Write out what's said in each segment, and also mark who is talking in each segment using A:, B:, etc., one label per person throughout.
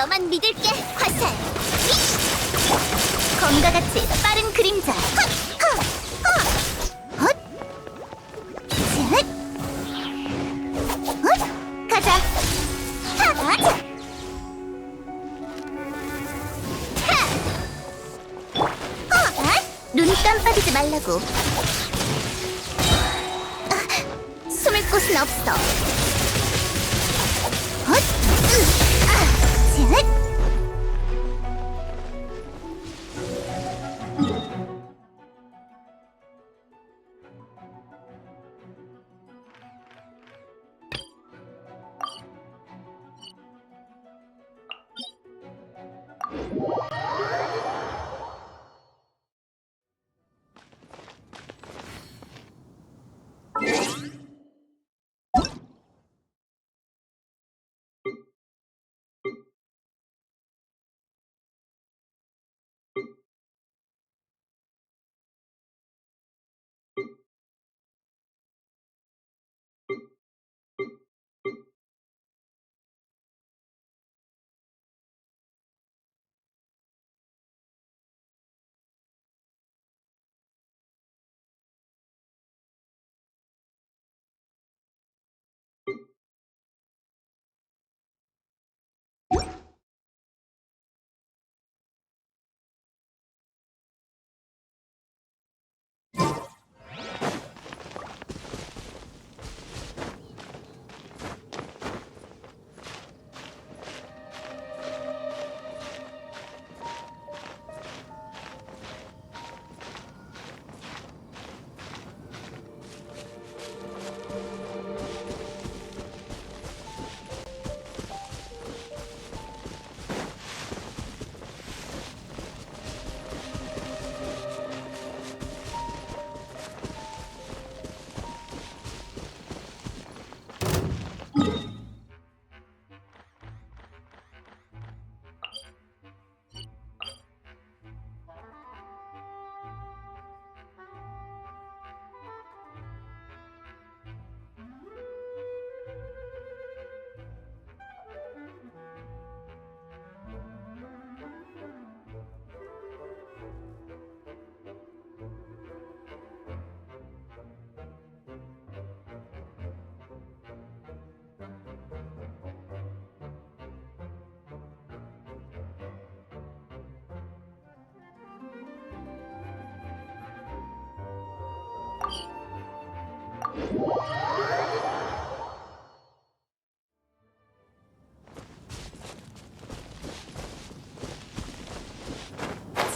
A: 너만 믿을게. 화살. 검과 같이 빠른 그림자. 헛! 헛! 헛! 헛! 가자. 하! 눈 깜빡이지 말라고. 숨을 곳은 없어. 헛! 셋!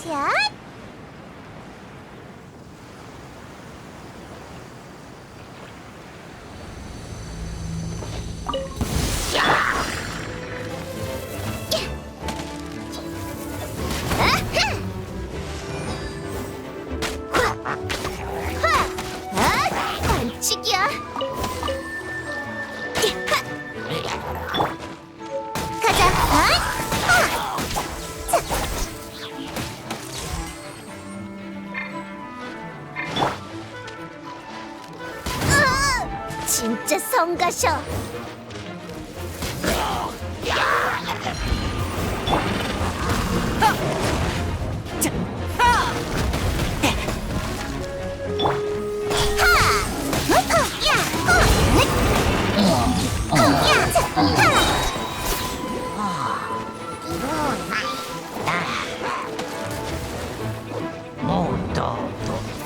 A: 자, 반칙이야. 가자. 진짜 성가셔.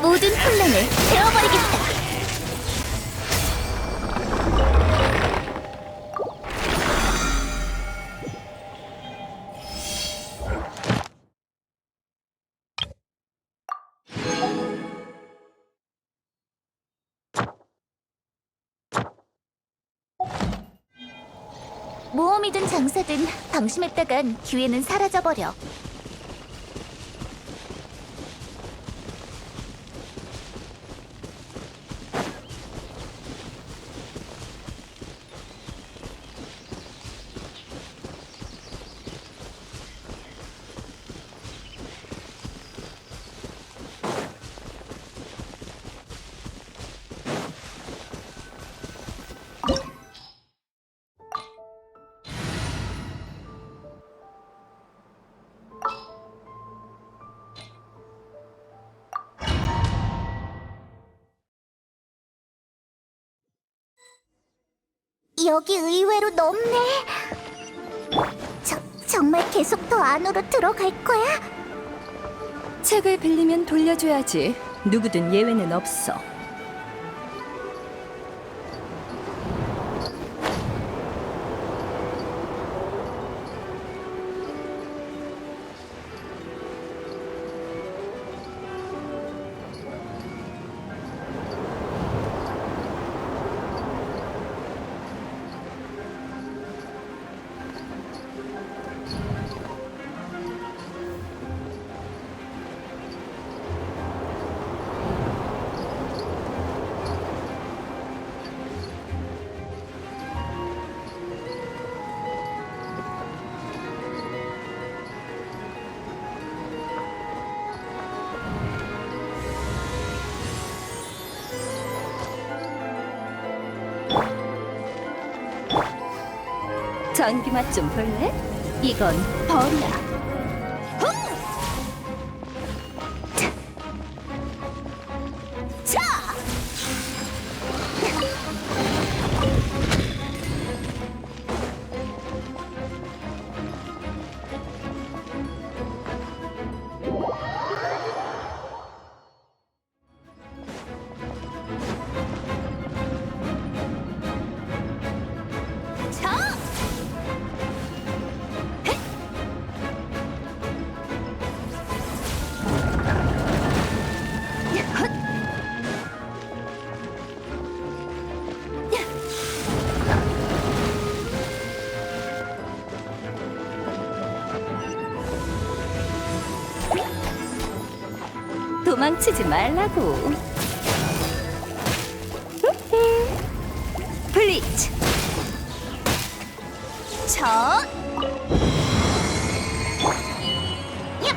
A: 모든 혼란을 태워버리겠다. 모험이든 장사든 방심했다간 기회는 사라져버려. 여기 의외로 넓네. 정말 계속 더 안으로 들어갈 거야?
B: 책을 빌리면 돌려줘야지. 누구든 예외는 없어. 전기 맛 좀 볼래? 이건 벌이야.
A: 자!
B: 도망치지 말라고. 블리츠.
A: 저! 얍!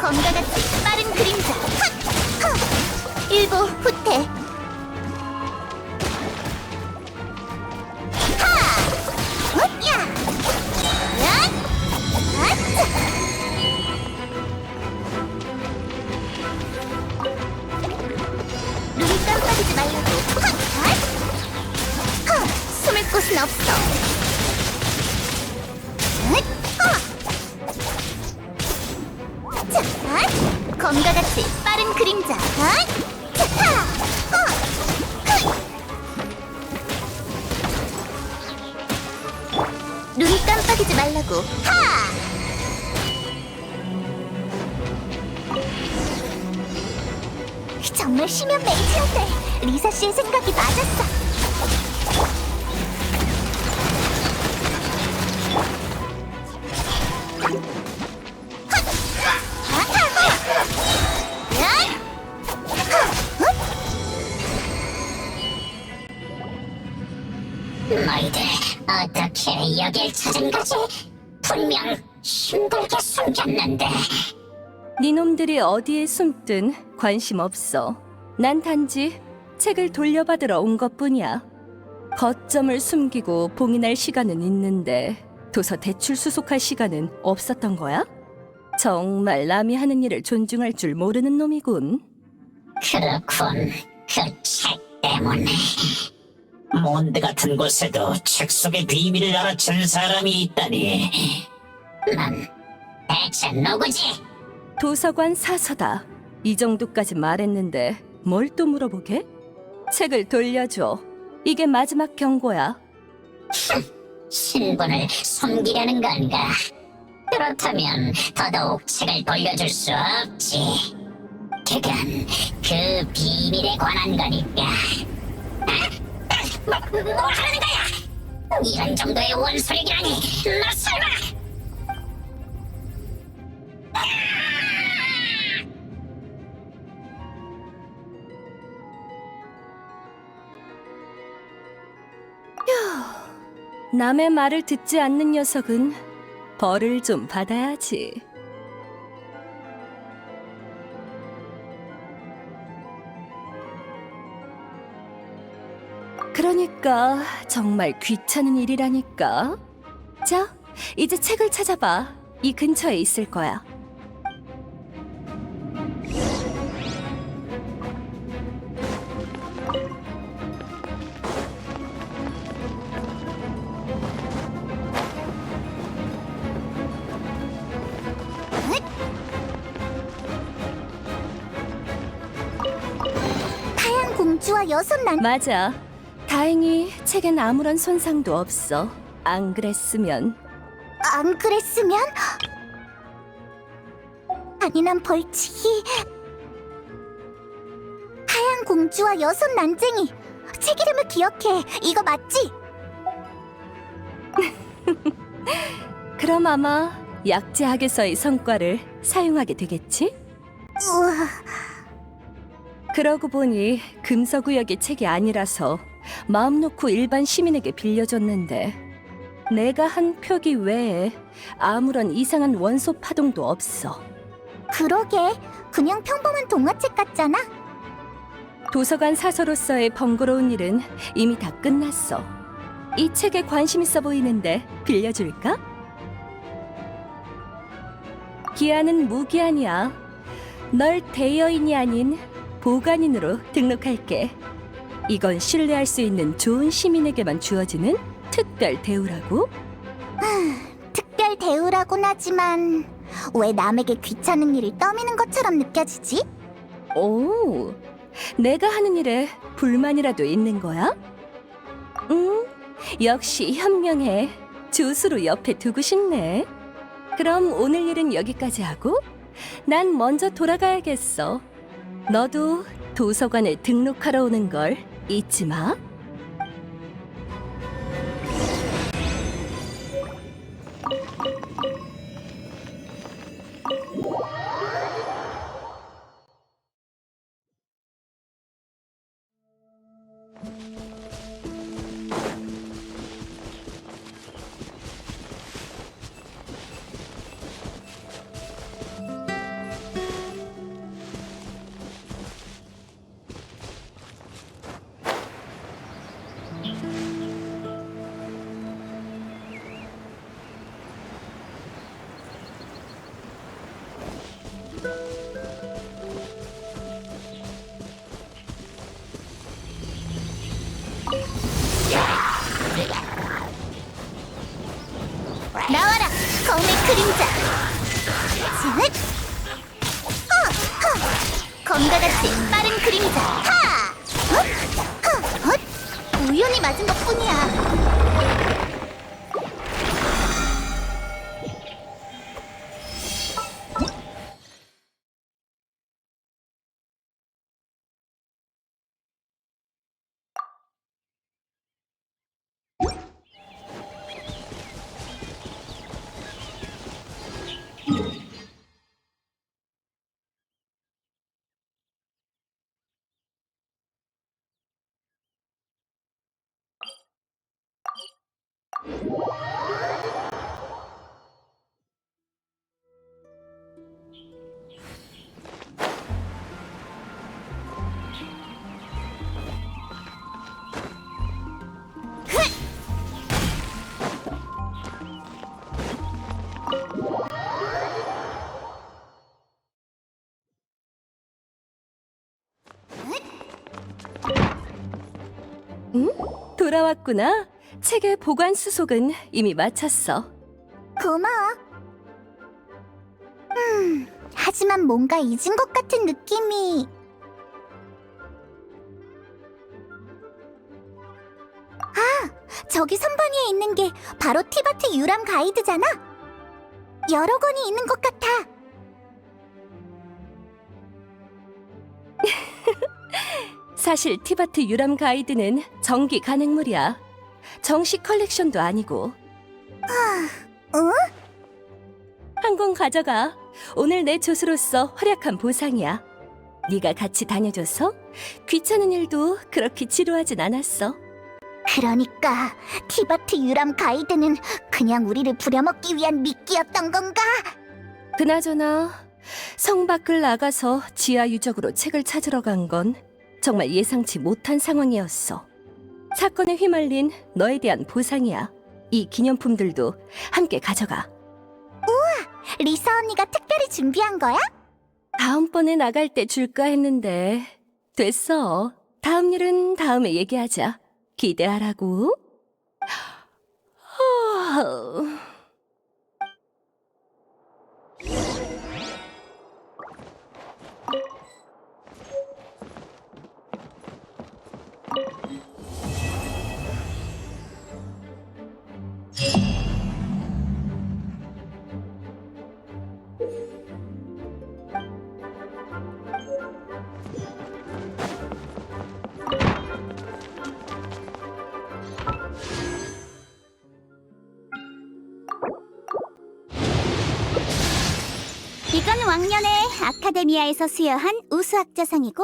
A: 검과 같이 빠른 그림자. 핫! 일부 후퇴. 눈이 깜빡이지 말라고. 숨을 곳은 없어. 자, 검과 같이 빠른 그림자. 눈이 깜빡이지 말라고. 정말 심연 메이트였네. 리사 씨의 생각이 맞았어.
C: 너희들 어떻게 여길 찾은 거지? 분명 힘들게 숨겼는데.
B: 니놈들이 어디에 숨든 관심 없어. 난 단지 책을 돌려받으러 온 것뿐이야. 거점을 숨기고 봉인할 시간은 있는데 도서 대출 수속할 시간은 없었던 거야? 정말 남이 하는 일을 존중할 줄 모르는 놈이군.
C: 그렇군. 그 책 때문에.
D: 몬드 같은 곳에도 책 속의 비밀을 알아챈 사람이 있다니.
C: 넌 대체 누구지?
B: 도서관 사서다. 이 정도까지 말했는데 뭘 또 물어보게? 책을 돌려줘. 이게 마지막 경고야.
C: 신분을 숨기려는 건가? 그렇다면 더더욱 책을 돌려줄 수 없지. 그건 그 비밀에 관한 거니까. 뭘 하는 거야? 이런 정도의 원소리라니. 너 설마?
B: 남의 말을 듣지 않는 녀석은 벌을 좀 받아야지. 그러니까 정말 귀찮은 일이라니까. 자, 이제 책을 찾아봐. 이 근처에 있을 거야.
A: 공주와 여섯 난
B: 맞아. 다행히 책엔 아무런 손상도 없어. 안 그랬으면.
A: 안 그랬으면? 잔인한 벌칙이 하얀 공주와 여섯 난쟁이 책 이름을 기억해. 이거 맞지?
B: 그럼 아마 약제학에서의 성과를 사용하게 되겠지?
A: 우와,
B: 그러고 보니 금서구역의 책이 아니라서 마음 놓고 일반 시민에게 빌려줬는데 내가 한 표기 외에 아무런 이상한 원소 파동도 없어.
A: 그러게. 그냥 평범한 동화책 같잖아.
B: 도서관 사서로서의 번거로운 일은 이미 다 끝났어. 이 책에 관심 있어 보이는데 빌려줄까? 기한은 무기한이야. 널 대여인이 아닌 보관인으로 등록할게. 이건 신뢰할 수 있는 좋은 시민에게만 주어지는 특별 대우라고.
A: 특별 대우라곤 하지만 왜 남에게 귀찮은 일을 떠미는 것처럼 느껴지지?
B: 오, 내가 하는 일에 불만이라도 있는 거야? 역시 현명해. 조수로 옆에 두고 싶네. 그럼 오늘 일은 여기까지 하고 난 먼저 돌아가야겠어. 너도 도서관에 등록하러 오는 걸 잊지 마.
A: 나와라, 검의 그림자. 쯧! 검과 같이 빠른 그림자. 하! 우연히 맞은 것뿐이야.
B: 돌아왔구나. 책의 보관 수속은 이미 마쳤어.
A: 고마워. 하지만 뭔가 잊은 것 같은 느낌이. 저기 선반위에 있는 게 바로 티바트 유람 가이드잖아. 여러 권이 있는 것 같아.
B: 사실 티바트 유람 가이드는 정기 간행물이야. 정식 컬렉션도 아니고. 한 권 가져가. 오늘 내 조수로서 활약한 보상이야. 네가 같이 다녀줘서 귀찮은 일도 그렇게 지루하진 않았어.
A: 그러니까 티바트 유람 가이드는 그냥 우리를 부려먹기 위한 미끼였던 건가?
B: 그나저나 성 밖을 나가서 지하 유적으로 책을 찾으러 간 건 정말 예상치 못한 상황이었어. 사건에 휘말린 너에 대한 보상이야. 이 기념품들도 함께 가져가.
A: 리사 언니가 특별히 준비한 거야?
B: 다음번에 나갈 때 줄까 했는데 됐어. 다음 일은 다음에 얘기하자. 기대하라고.
A: 이건 왕년에 아카데미아에서 수여한 우수학자상이고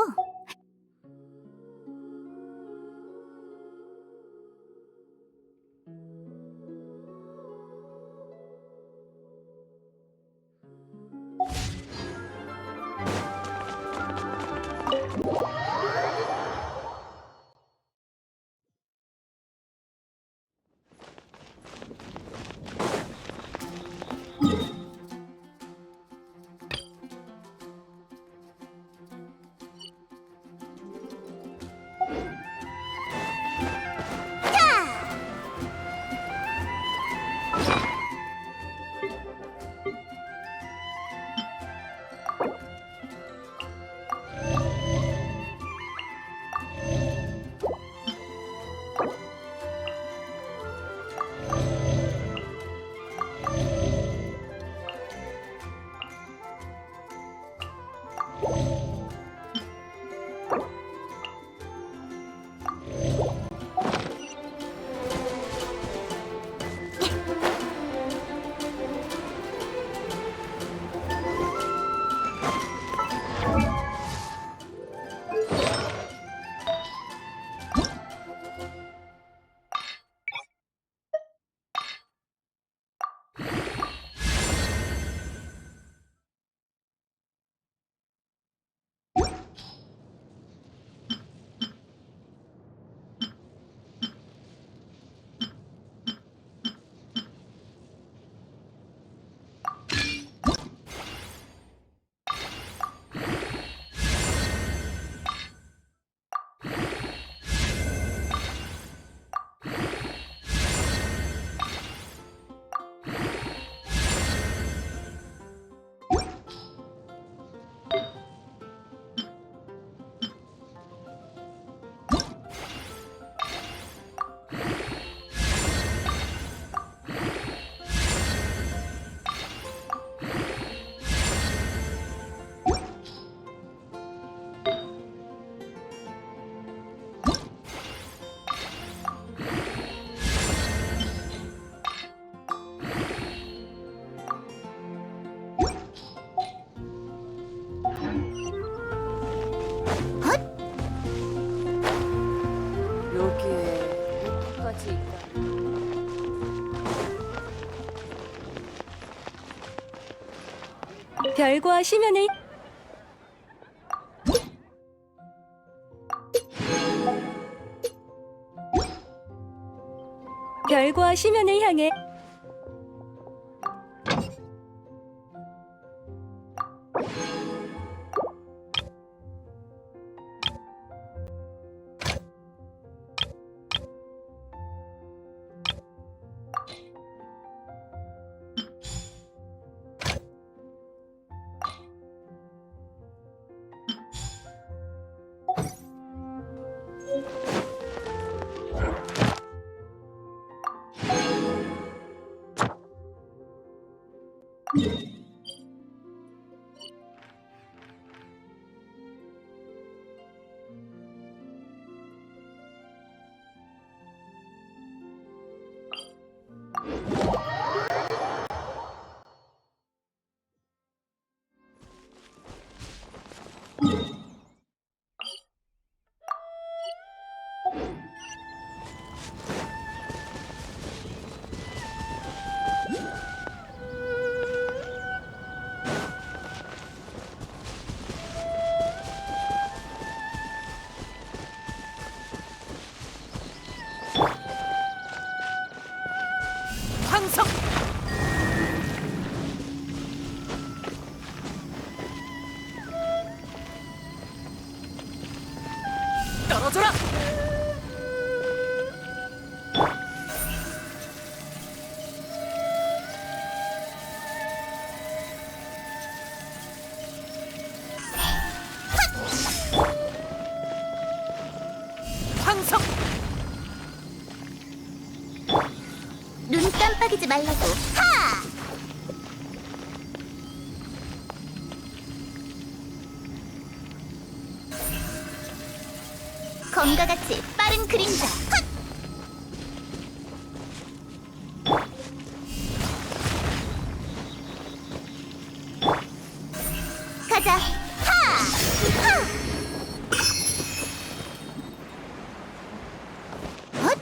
B: 여기에 루프까지 있다. 별과 심연을 별과 심연을 향해
E: 항상 떨어져라. 항상
A: 눈 감아 깜빡이지 말라고. 하! 검과 같이 빠른 그림자. 헛! 가자. 하! 하! 헛!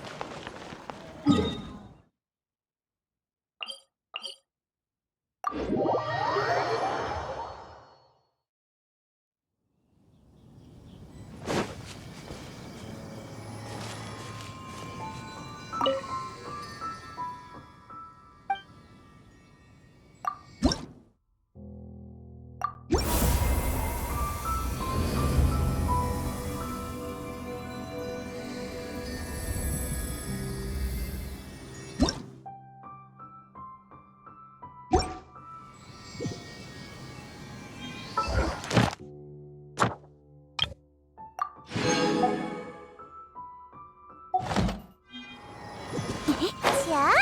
A: 자,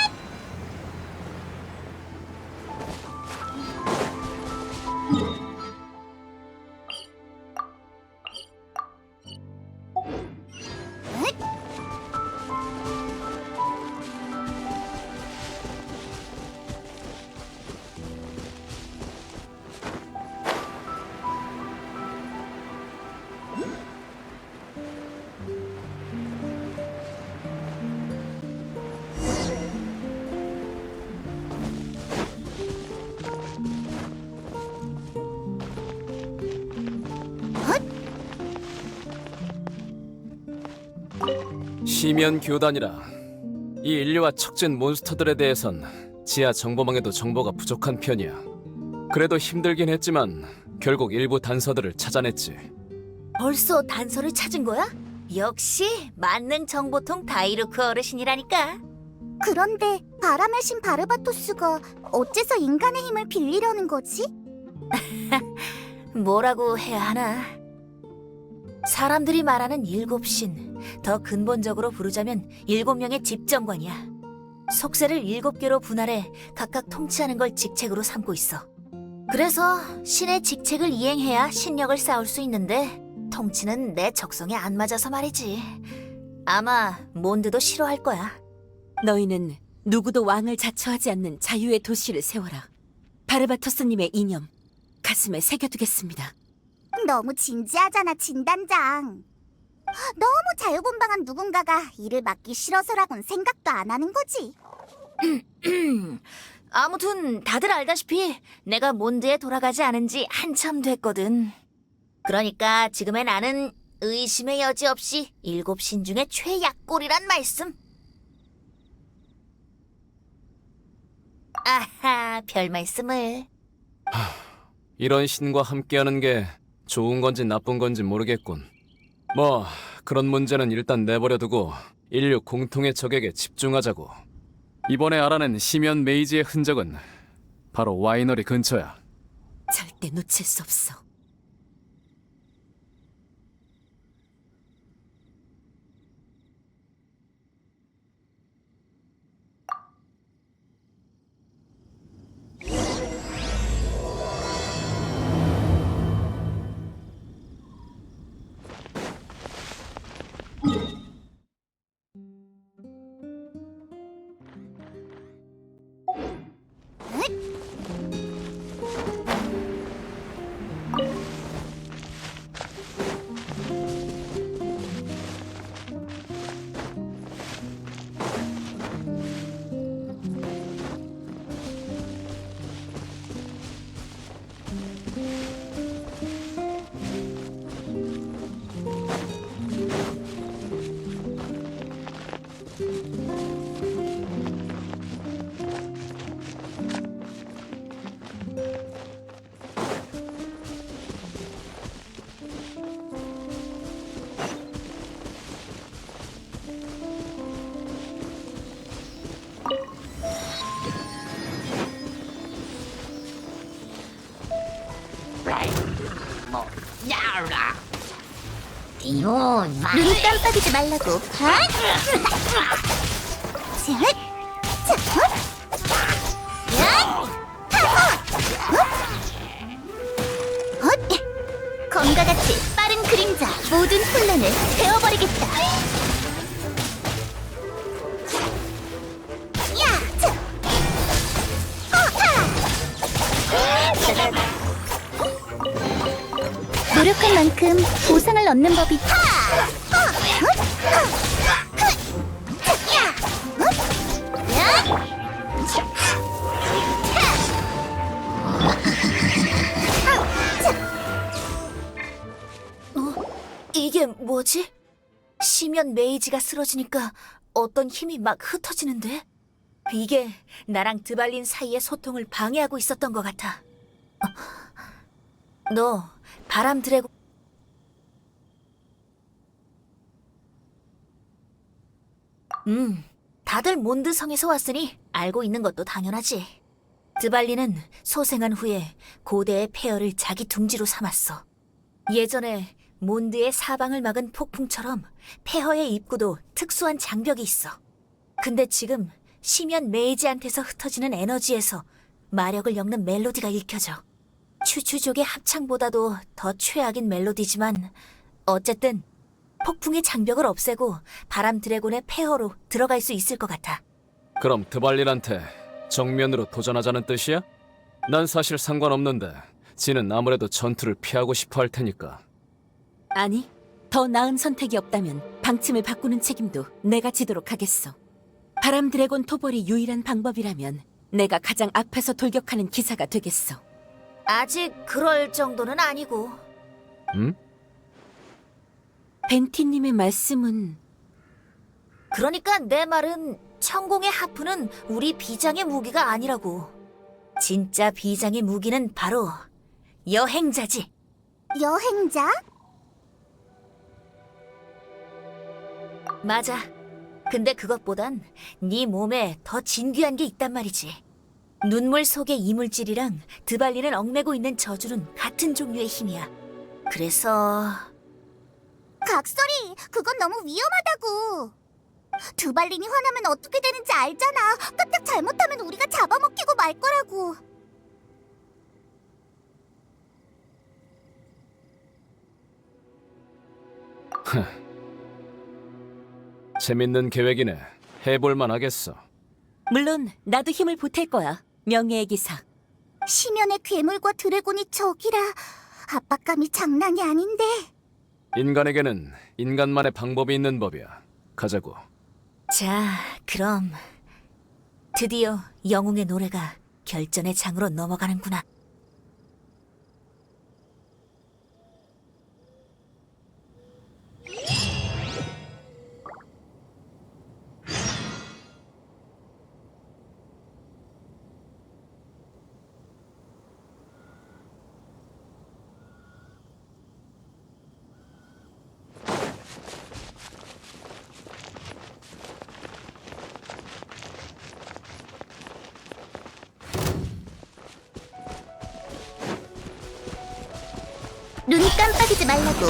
E: 시면 교단이라 이 인류와 척진 몬스터들에 대해선 지하 정보망에도 정보가 부족한 편이야. 그래도 힘들긴 했지만 결국 일부 단서들을 찾아냈지.
F: 벌써 단서를 찾은 거야? 역시 만능 정보통 다이루크 어르신이라니까.
A: 그런데 바람의 신 바르바토스가 어째서 인간의 힘을 빌리려는 거지?
F: 뭐라고 해야 하나? 사람들이 말하는 일곱 신, 더 근본적으로 부르자면 7명의 집정관이야. 속세를 7개로 분할해 각각 통치하는 걸 직책으로 삼고 있어. 그래서 신의 직책을 이행해야 신력을 쌓을 수 있는데 통치는 내 적성에 안 맞아서 말이지. 아마 몬드도 싫어할 거야.
G: 너희는 누구도 왕을 자처하지 않는 자유의 도시를 세워라. 바르바토스님의 이념 가슴에 새겨두겠습니다.
A: 너무 진지하잖아, 진단장. 너무 자유분방한 누군가가 일을 맡기 싫어서라곤 생각도 안 하는 거지.
F: 아무튼 다들 알다시피 내가 몬드에 돌아가지 않은 지 한참 됐거든. 그러니까 지금의 나는 의심의 여지 없이 7신 중에 최약골이란 말씀. 아하, 별 말씀을.
E: 이런 신과 함께하는 게 좋은 건지 나쁜 건지 모르겠군. 뭐 그런 문제는 일단 내버려두고 인류 공통의 적에게 집중하자고. 이번에 알아낸 시면 메이지의 흔적은 바로 와이너리 근처야.
G: 절대 놓칠 수 없어.
A: 눈 깜빡이지 말라고. 자, 자, 모든 혼란을 베어버리겠다. 야! 자! 노력한 만큼 보상을 얻는 법이
F: 이게 뭐지? 시면 메이지가 쓰러지니까 어떤 힘이 막 흩어지는데? 이게 나랑 드발린 사이의 소통을 방해하고 있었던 것 같아. 너 바람 드래곤 다들 몬드 성에서 왔으니 알고 있는 것도 당연하지. 드발리는 소생한 후에 고대의 폐허를 자기 둥지로 삼았어. 예전에 몬드의 사방을 막은 폭풍처럼 폐허의 입구도 특수한 장벽이 있어. 근데 지금 시면 메이지한테서 흩어지는 에너지에서 마력을 엮는 멜로디가 읽혀져. 추추족의 합창보다도 더 최악인 멜로디지만 어쨌든 폭풍의 장벽을 없애고 바람 드래곤의 폐허로 들어갈 수 있을 것 같아.
E: 그럼 드발린한테 정면으로 도전하자는 뜻이야? 난 사실 상관없는데 지는 아무래도 전투를 피하고 싶어 할 테니까.
G: 아니, 더 나은 선택이 없다면 방침을 바꾸는 책임도 내가 지도록 하겠어. 바람 드래곤 토벌이 유일한 방법이라면 내가 가장 앞에서 돌격하는 기사가 되겠어.
F: 아직 그럴 정도는 아니고.
E: 응?
G: 벤티님의 말씀은
F: 그러니까 내 말은 천공의 하프는 우리 비장의 무기가 아니라고. 진짜 비장의 무기는 바로 여행자지.
A: 여행자?
F: 맞아. 근데 그것보단 네 몸에 더 진귀한 게 있단 말이지. 눈물 속의 이물질이랑 드발리는 얽매고 있는 저주는 같은 종류의 힘이야. 그래서
A: 각설이, 그건 너무 위험하다고. 두발린이 화나면 어떻게 되는지 알잖아. 까딱 잘못하면 우리가 잡아먹히고 말 거라고.
E: 재밌는 계획이네. 해볼만 하겠어.
G: 물론 나도 힘을 보탤 거야. 명예의 기사.
A: 시면의 괴물과 드래곤이 적이라 압박감이 장난이 아닌데.
E: 인간에게는 인간만의 방법이 있는 법이야. 가자고.
F: 자, 그럼 드디어 영웅의 노래가 결전의 장으로 넘어가는구나.
A: 눈 깜빡이지 말라고.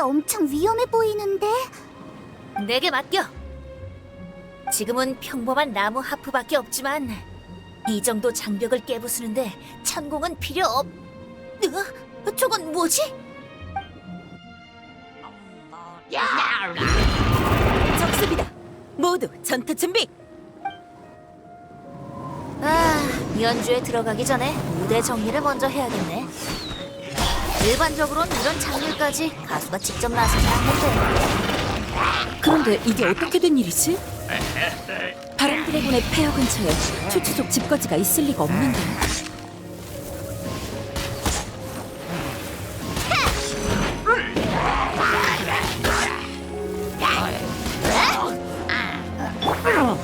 A: 엄청 위험해 보이는데?
F: 내게 맡겨. 지금은 평범한 나무 하프밖에 없지만 이 정도 장벽을 깨부수는데 천공은 필요 없... 저건 뭐지?
G: 적습니다. 모두 전투 준비.
F: 연주에 들어가기 전에 무대 정리를 먼저 해야겠네. 일반적으로는 이런 장면까지 가수가 직접 나서지 않는데.
G: 그런데 이게 어떻게 된 일이지? 바람 드래곤의 폐허 근처에 추추족 집거지가 있을 리가 없는데.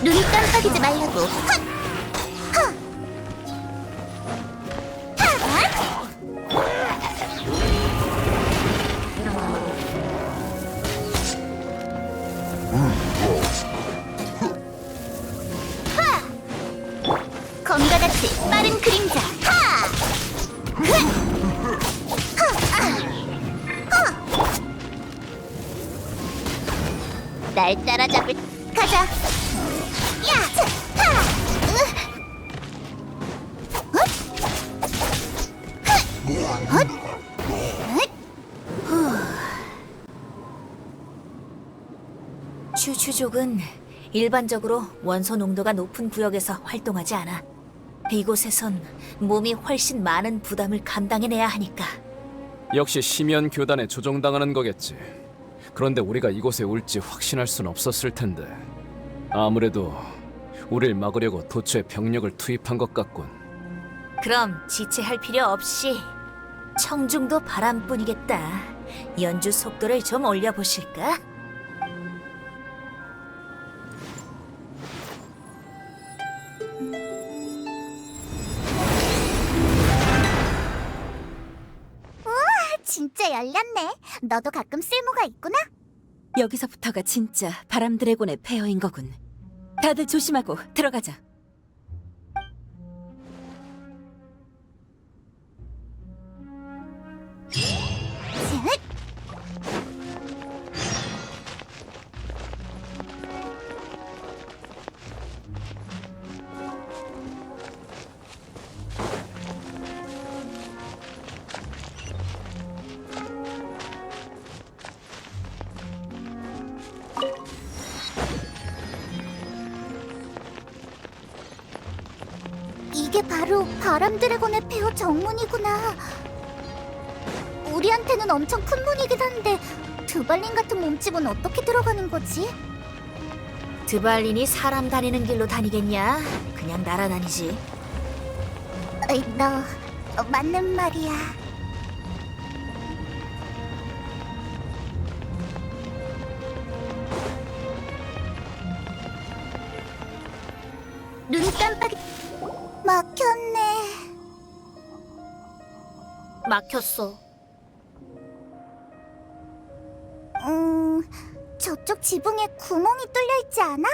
A: 눈 깜빡이지 말라고. 검과 같이 빠른 그림자. 날 따라잡을 가자. 야! 하!
F: 추추족은 일반적으로 원소 농도가 높은 구역에서 활동하지 않아. 이곳에선 몸이 훨씬 많은 부담을 감당해내야 하니까.
E: 역시 심연 교단에 조종당하는 거겠지. 그런데 우리가 이곳에 올지 확신할 순 없었을 텐데. 아무래도 우릴 막으려고 도처에 병력을 투입한 것 같군.
F: 그럼 지체할 필요 없이 청중도 바람뿐이겠다. 연주 속도를 좀 올려보실까?
A: 진짜 열렸네. 너도 가끔 쓸모가 있구나.
G: 여기서부터가 진짜 바람 드래곤의 폐허인 거군. 다들 조심하고 들어가자.
A: 이게 바로 바람 드래곤의 폐허 정문이구나. 우리한테는 엄청 큰 문이긴 한데 드발린 같은 몸집은 어떻게 들어가는 거지?
F: 드발린이 사람 다니는 길로 다니겠냐? 그냥 날아다니지.
A: 너 맞는 말이야. 눈 깜빡이 막혔네.
F: 막혔어.
A: 저쪽 지붕에 구멍이 뚫려 있지 않아?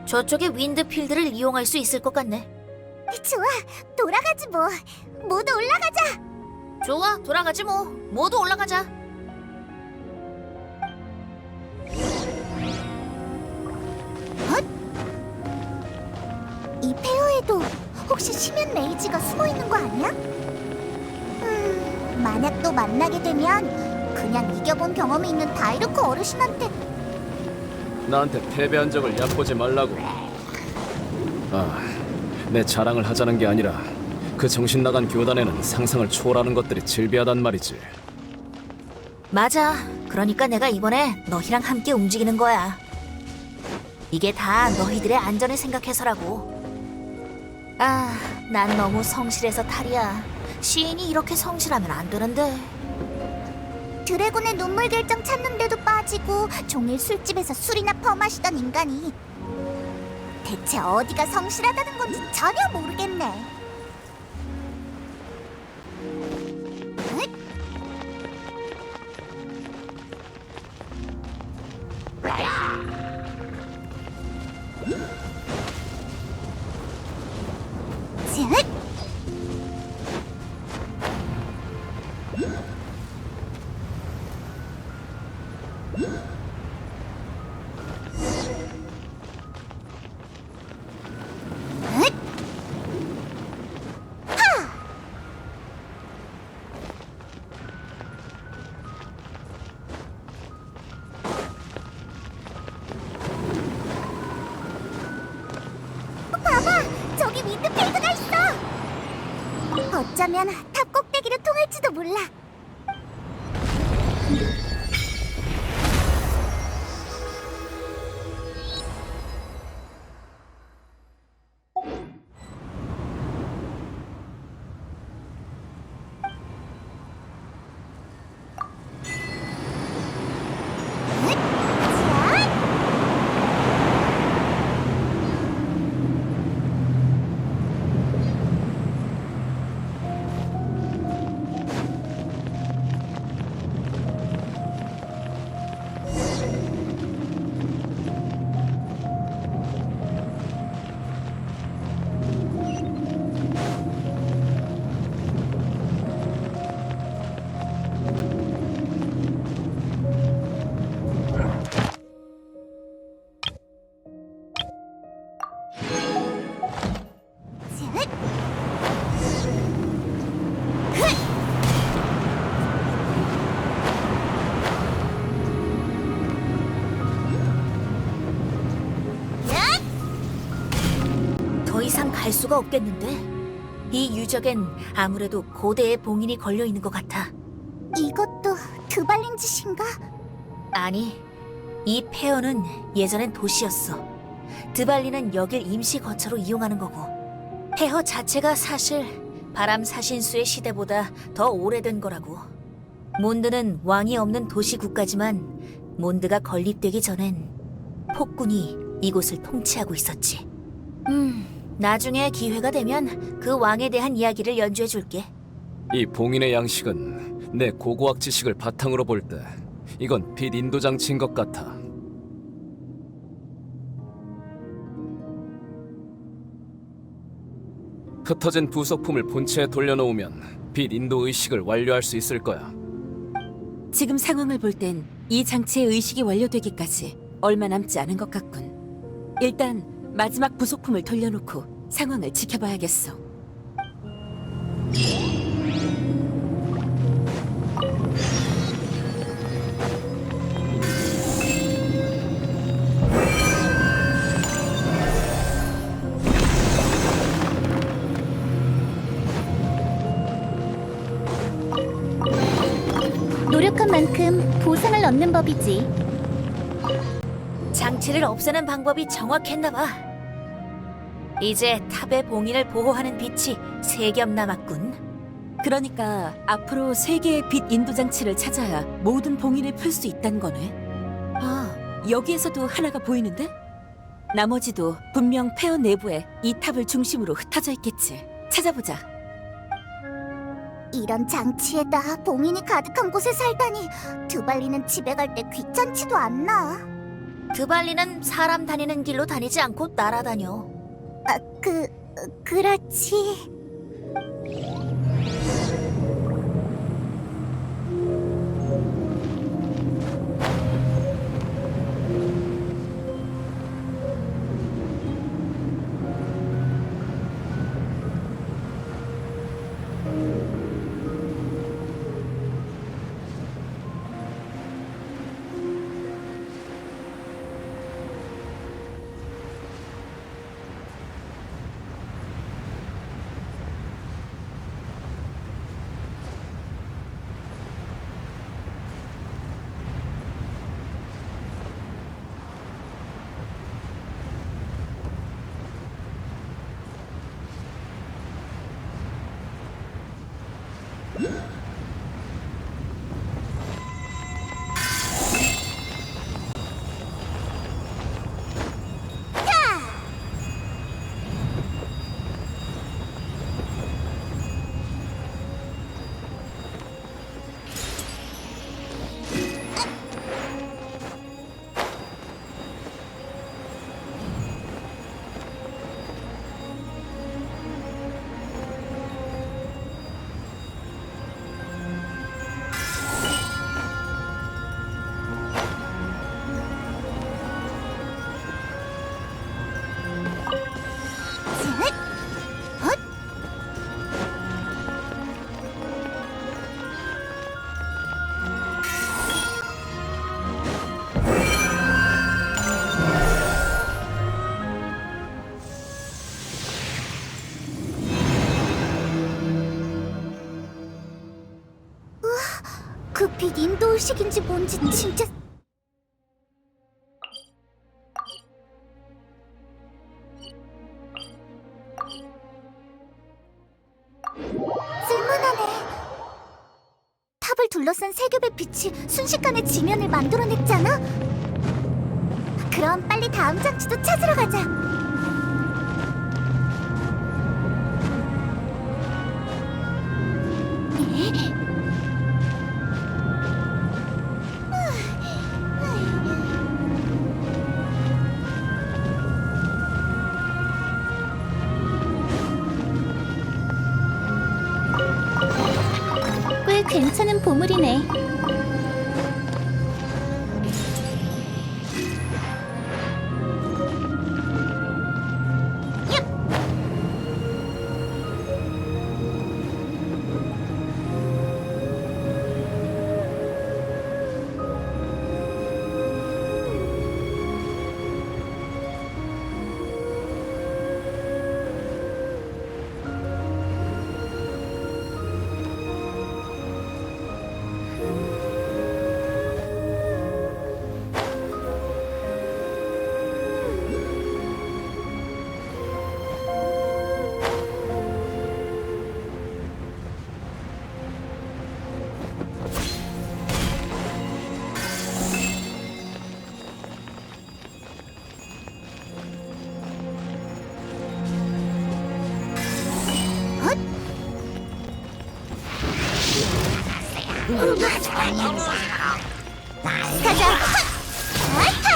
F: 저쪽에 윈드필드를 이용할 수 있을 것 같네.
A: 좋아, 돌아가지 뭐. 모두 올라가자.
F: 좋아, 돌아가지 뭐. 모두 올라가자.
A: 이 폐허에도 혹시 심연 레이지가 숨어 있는 거 아니야? 만약 또 만나게 되면 그냥 이겨본 경험이 있는 다이루코 어르신한테.
E: 나한테 패배한 적을 얕보지 말라고. 내 자랑을 하자는 게 아니라 그 정신 나간 교단에는 상상을 초월하는 것들이 질비하단 말이지.
F: 맞아. 그러니까 내가 이번에 너희랑 함께 움직이는 거야. 이게 다 너희들의 안전을 생각해서라고. 난 너무 성실해서 탈이야. 시인이 이렇게 성실하면 안 되는데.
A: 드래곤의 눈물 결정 찾는데도 빠지고 종일 술집에서 술이나 퍼마시던 인간이 대체 어디가 성실하다는 건지 전혀 모르겠네. 윈드필드가 있어! 어쩌면 탑 꼭대기로 통할지도 몰라.
F: 더 이상 갈 수가 없겠는데? 이 유적엔 아무래도 고대의 봉인이 걸려 있는 것 같아.
A: 이것도 드발린 짓인가?
F: 아니, 이 폐허는 예전엔 도시였어. 드발리는 여길 임시 거처로 이용하는 거고, 폐허 자체가 사실 바람 사신수의 시대보다 더 오래된 거라고. 몬드는 왕이 없는 도시 국가지만 몬드가 건립되기 전엔 폭군이 이곳을 통치하고 있었지. 나중에 기회가 되면 그 왕에 대한 이야기를 연주해 줄게.
E: 이 봉인의 양식은 내 고고학 지식을 바탕으로 볼 때 이건 빛 인도 장치인 것 같아. 흩어진 부속품을 본체에 돌려놓으면 빛 인도 의식을 완료할 수 있을 거야.
G: 지금 상황을 볼 땐 이 장치의 의식이 완료되기까지 얼마 남지 않은 것 같군. 일단 마지막 부속품을 돌려놓고 상황을 지켜봐야겠어.
A: 노력한 만큼 보상을 얻는 법이지.
F: 장치를 없애는 방법이 정확했나 봐. 이제 탑의 봉인을 보호하는 빛이 3겹 남았군.
G: 그러니까 앞으로 3개의 빛 인도 장치를 찾아야 모든 봉인을 풀 수 있다는 거네. 아, 여기에서도 하나가 보이는데? 나머지도 분명 폐허 내부에 이 탑을 중심으로 흩어져 있겠지. 찾아보자.
A: 이런 장치에다 봉인이 가득한 곳에 살다니 드발리는 집에 갈 때 귀찮지도 않나.
F: 드발리는 사람 다니는 길로 다니지 않고 날아다녀.
A: 그렇지. 빛 인도 의식인지 뭔지 진짜 쓸만하네. 탑을 둘러싼 세 겹의 빛이 순식간에 지면을 만들어냈잖아. 그럼 빨리 다음 장치도 찾으러 가자. 꽤 괜찮은 보물이네. 가자. 아차!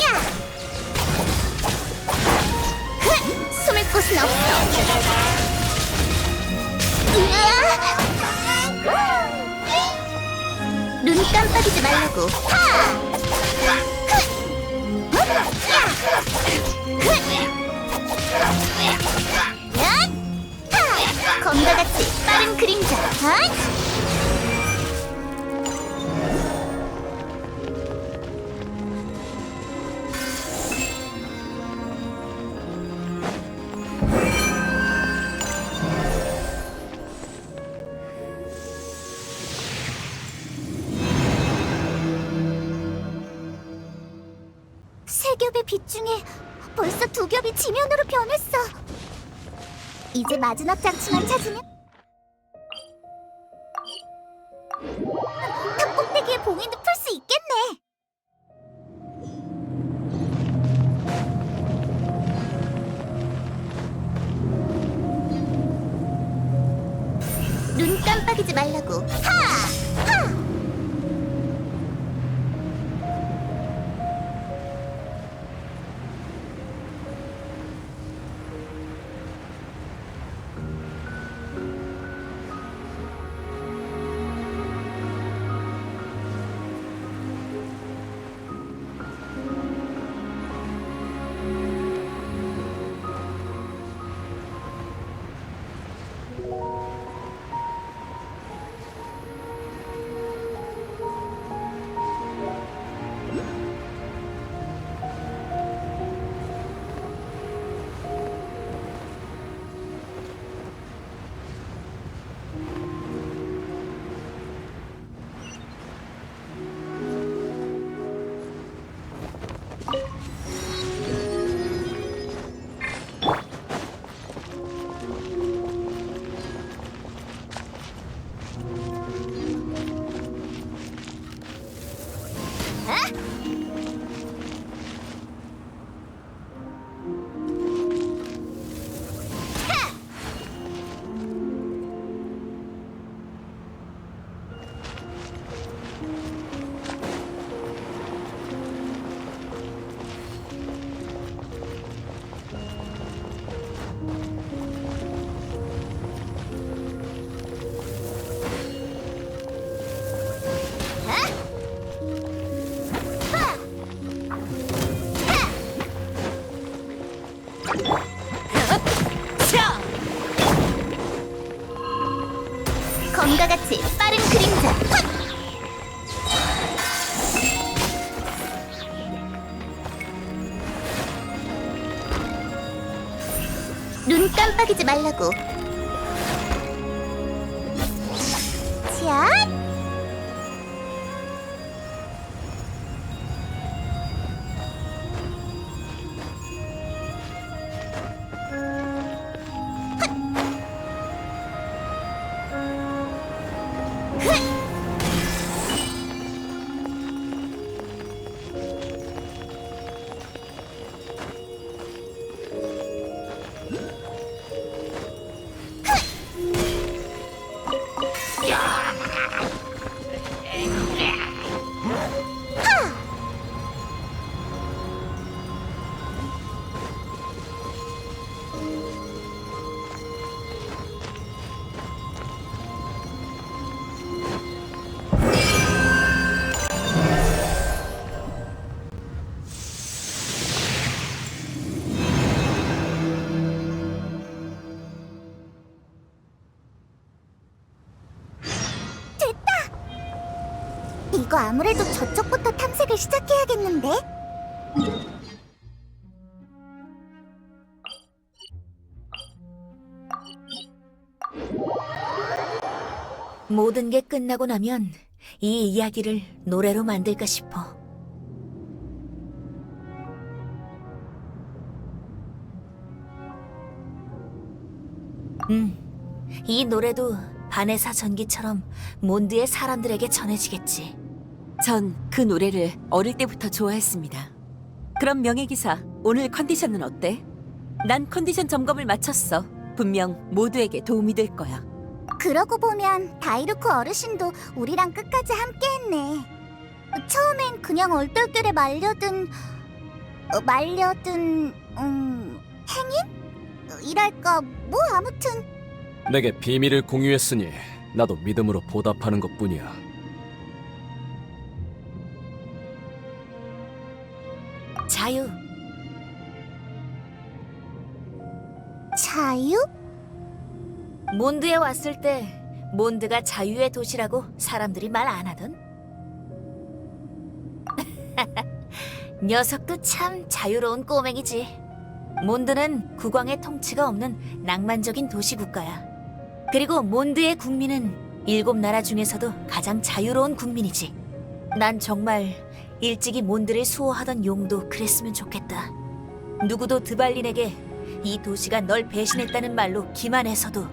A: 야! 숨을 곳은 없어. 눈 깜빡이지 말라고. 검과 같이 빠른 그림자. 세 겹의 빛 중에 벌써 두 겹이 지면으로 변했어. 이제 마지막 장치만 찾으면 탑 꼭대기의 봉인도 풀 수 있겠네. 눈 깜빡이지 말라고. 하! 검과 같이 빠른 그림자. 눈 깜빡이지 말라고. 자, 이거 아무래도 저쪽부터 탐색을 시작해야겠는데?
F: 모든 게 끝나고 나면 이 이야기를 노래로 만들까 싶어. 이 노래도 바네사 전기처럼 몬드의 사람들에게 전해지겠지.
G: 전 그 노래를 어릴 때부터 좋아했습니다. 그럼 명예기사, 오늘 컨디션은 어때? 난 컨디션 점검을 마쳤어. 분명 모두에게 도움이 될 거야.
A: 그러고 보면 다이루크 어르신도 우리랑 끝까지 함께했네. 처음엔 그냥 얼떨결에 말려든 행인? 이랄까 뭐 아무튼
E: 내게 비밀을 공유했으니 나도 믿음으로 보답하는 것뿐이야.
F: 자유.
A: 자유?
F: 몬드에 왔을 때 몬드가 자유의 도시라고 사람들이 말 안 하던? 녀석도 참 자유로운 꼬맹이지. 몬드는 국왕의 통치가 없는 낭만적인 도시 국가야. 그리고 몬드의 국민은 7나라 중에서도 가장 자유로운 국민이지. 난 정말 일찍이 몬드를 수호하던 용도 그랬으면 좋겠다. 누구도 드발린에게 이 도시가 널 배신했다는 말로 기만해서도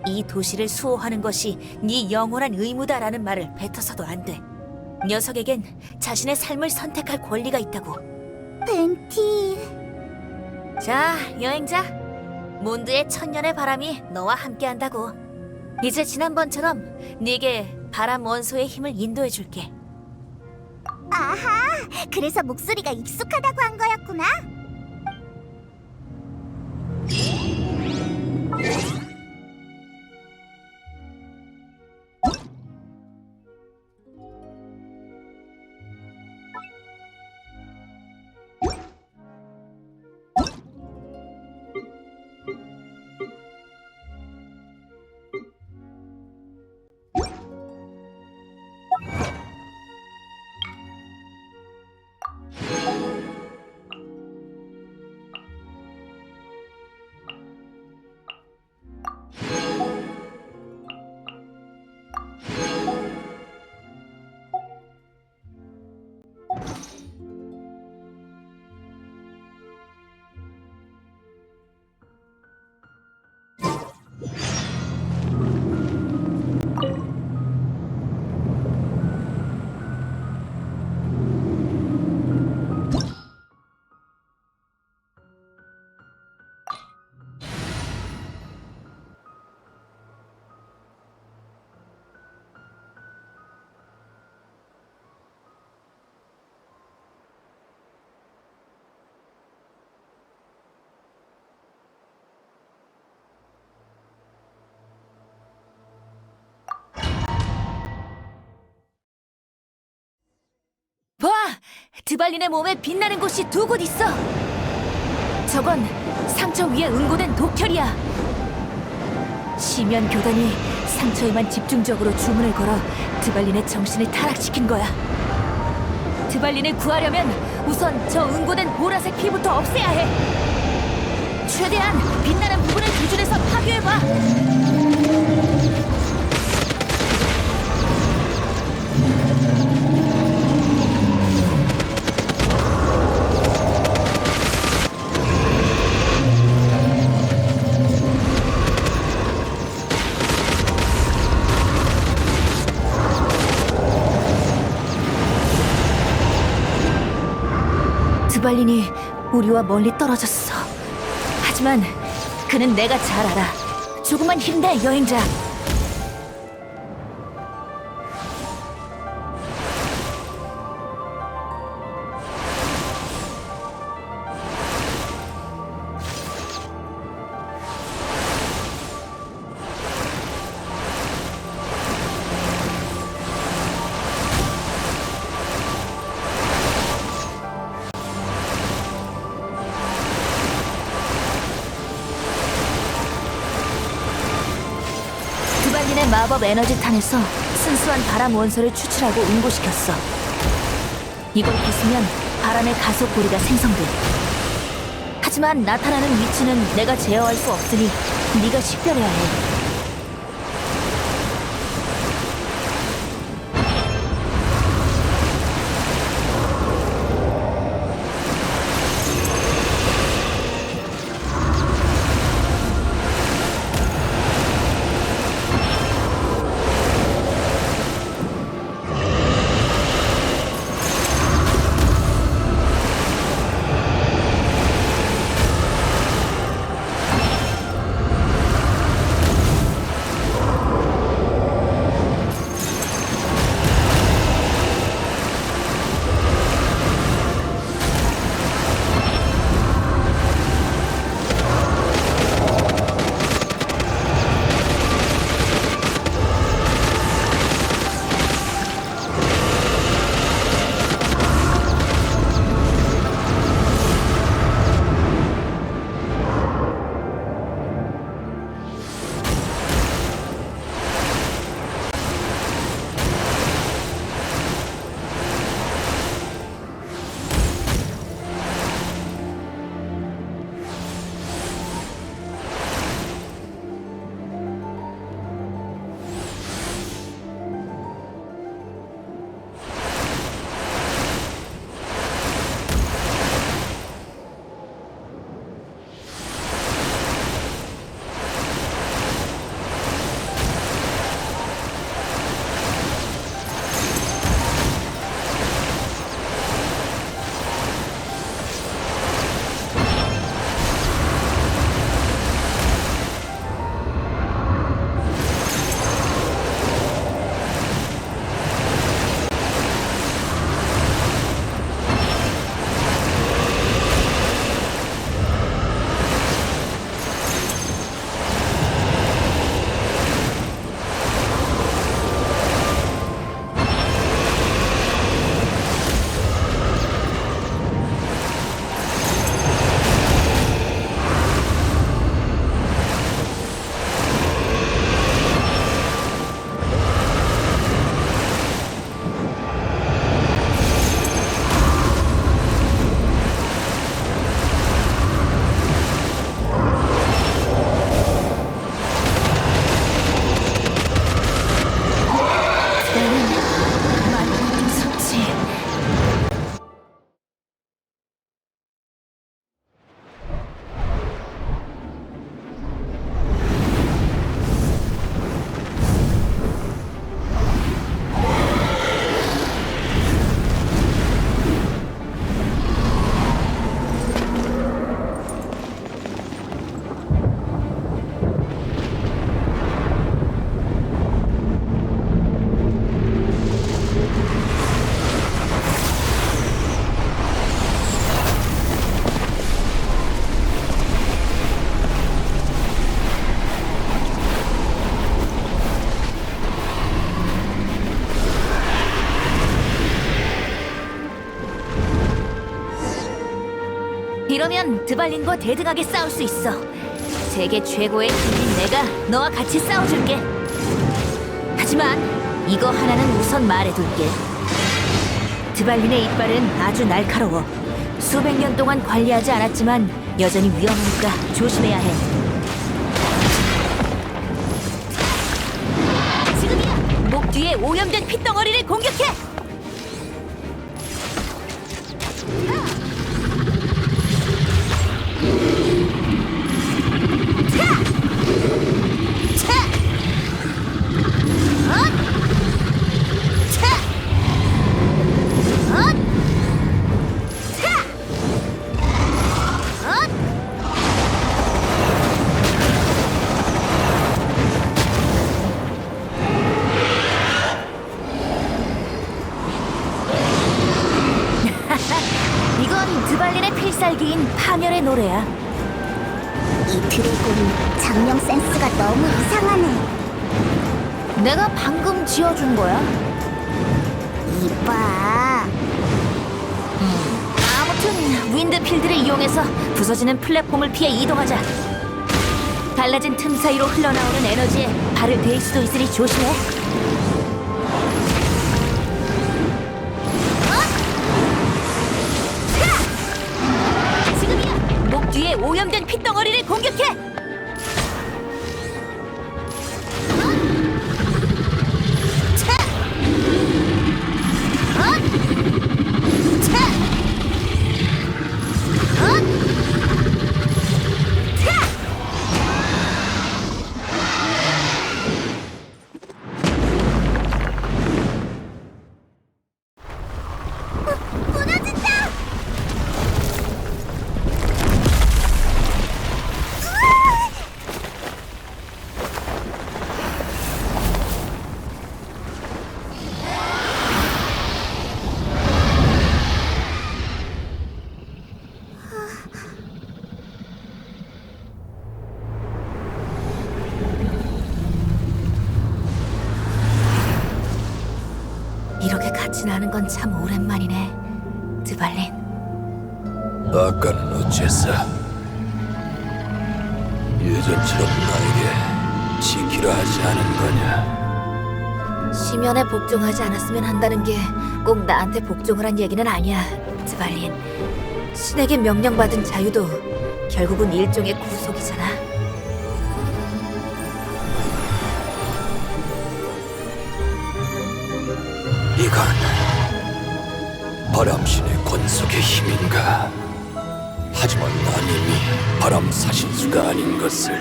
F: 이 도시를 수호하는 것이 네 영원한 의무다라는 말을 뱉어서도 안 돼. 녀석에겐 자신의 삶을 선택할 권리가 있다고.
A: 벤티.
F: 자, 여행자. 몬드의 천년의 바람이 너와 함께한다고. 이제 지난번처럼 네게 바람 원소의 힘을 인도해줄게.
A: 아하, 그래서 목소리가 익숙하다고 한 거였구나.
F: 봐! 드발린의 몸에 빛나는 곳이 2곳 있어! 저건 상처 위에 응고된 독혈이야! 시면 교단이 상처에만 집중적으로 주문을 걸어 드발린의 정신을 타락시킨 거야. 드발린을 구하려면 우선 저 응고된 보라색 피부터 없애야 해! 최대한 빛나는 부분을 기준해서 파괴해봐. 드발린이 우리와 멀리 떨어졌어. 하지만 그는 내가 잘 알아. 조금만 힘내, 여행자. 드발린의 마법 에너지탄에서 순수한 바람 원소를 추출하고 응고시켰어. 이걸 부수면 바람의 가속 고리가 생성돼. 하지만 나타나는 위치는 내가 제어할 수 없으니 네가 식별해야 해. 이러면 드발린과 대등하게 싸울 수 있어. 세계 최고의 힘인 내가 너와 같이 싸워줄게. 하지만 이거 하나는 우선 말해둘게. 드발린의 이빨은 아주 날카로워. 수백 년 동안 관리하지 않았지만 여전히 위험하니까 조심해야 해. 지금이야! 목 뒤에 오염된 핏덩어리를 공격해! 이건 드발린의 필살기인 파멸의 노래야.
A: 이 드래곤 장령 센스가 너무 이상하네.
F: 내가 방금 지어준 거야.
A: 이봐.
F: 아무튼 윈드필드를 이용해서 부서지는 플랫폼을 피해 이동하자. 갈라진 틈 사이로 흘러나오는 에너지에 발을 데일 수도 있으니 조심해. 지금이야! 목 뒤에 오염된 핏덩어리를 공격해! 이렇게 같이 나는 건 참 오랜만이네, 드발린.
H: 아까는 어째서 예전처럼 나에게 지키라 하지 않은 거냐?
F: 심연에 복종하지 않았으면 한다는 게 꼭 나한테 복종을 한 얘기는 아니야, 드발린. 신에게 명령받은 자유도 결국은 일종의 구속이잖아.
H: 이건 바람신의 권속의 힘인가? 하지만 난 이미 바람 사신수가 아닌 것을.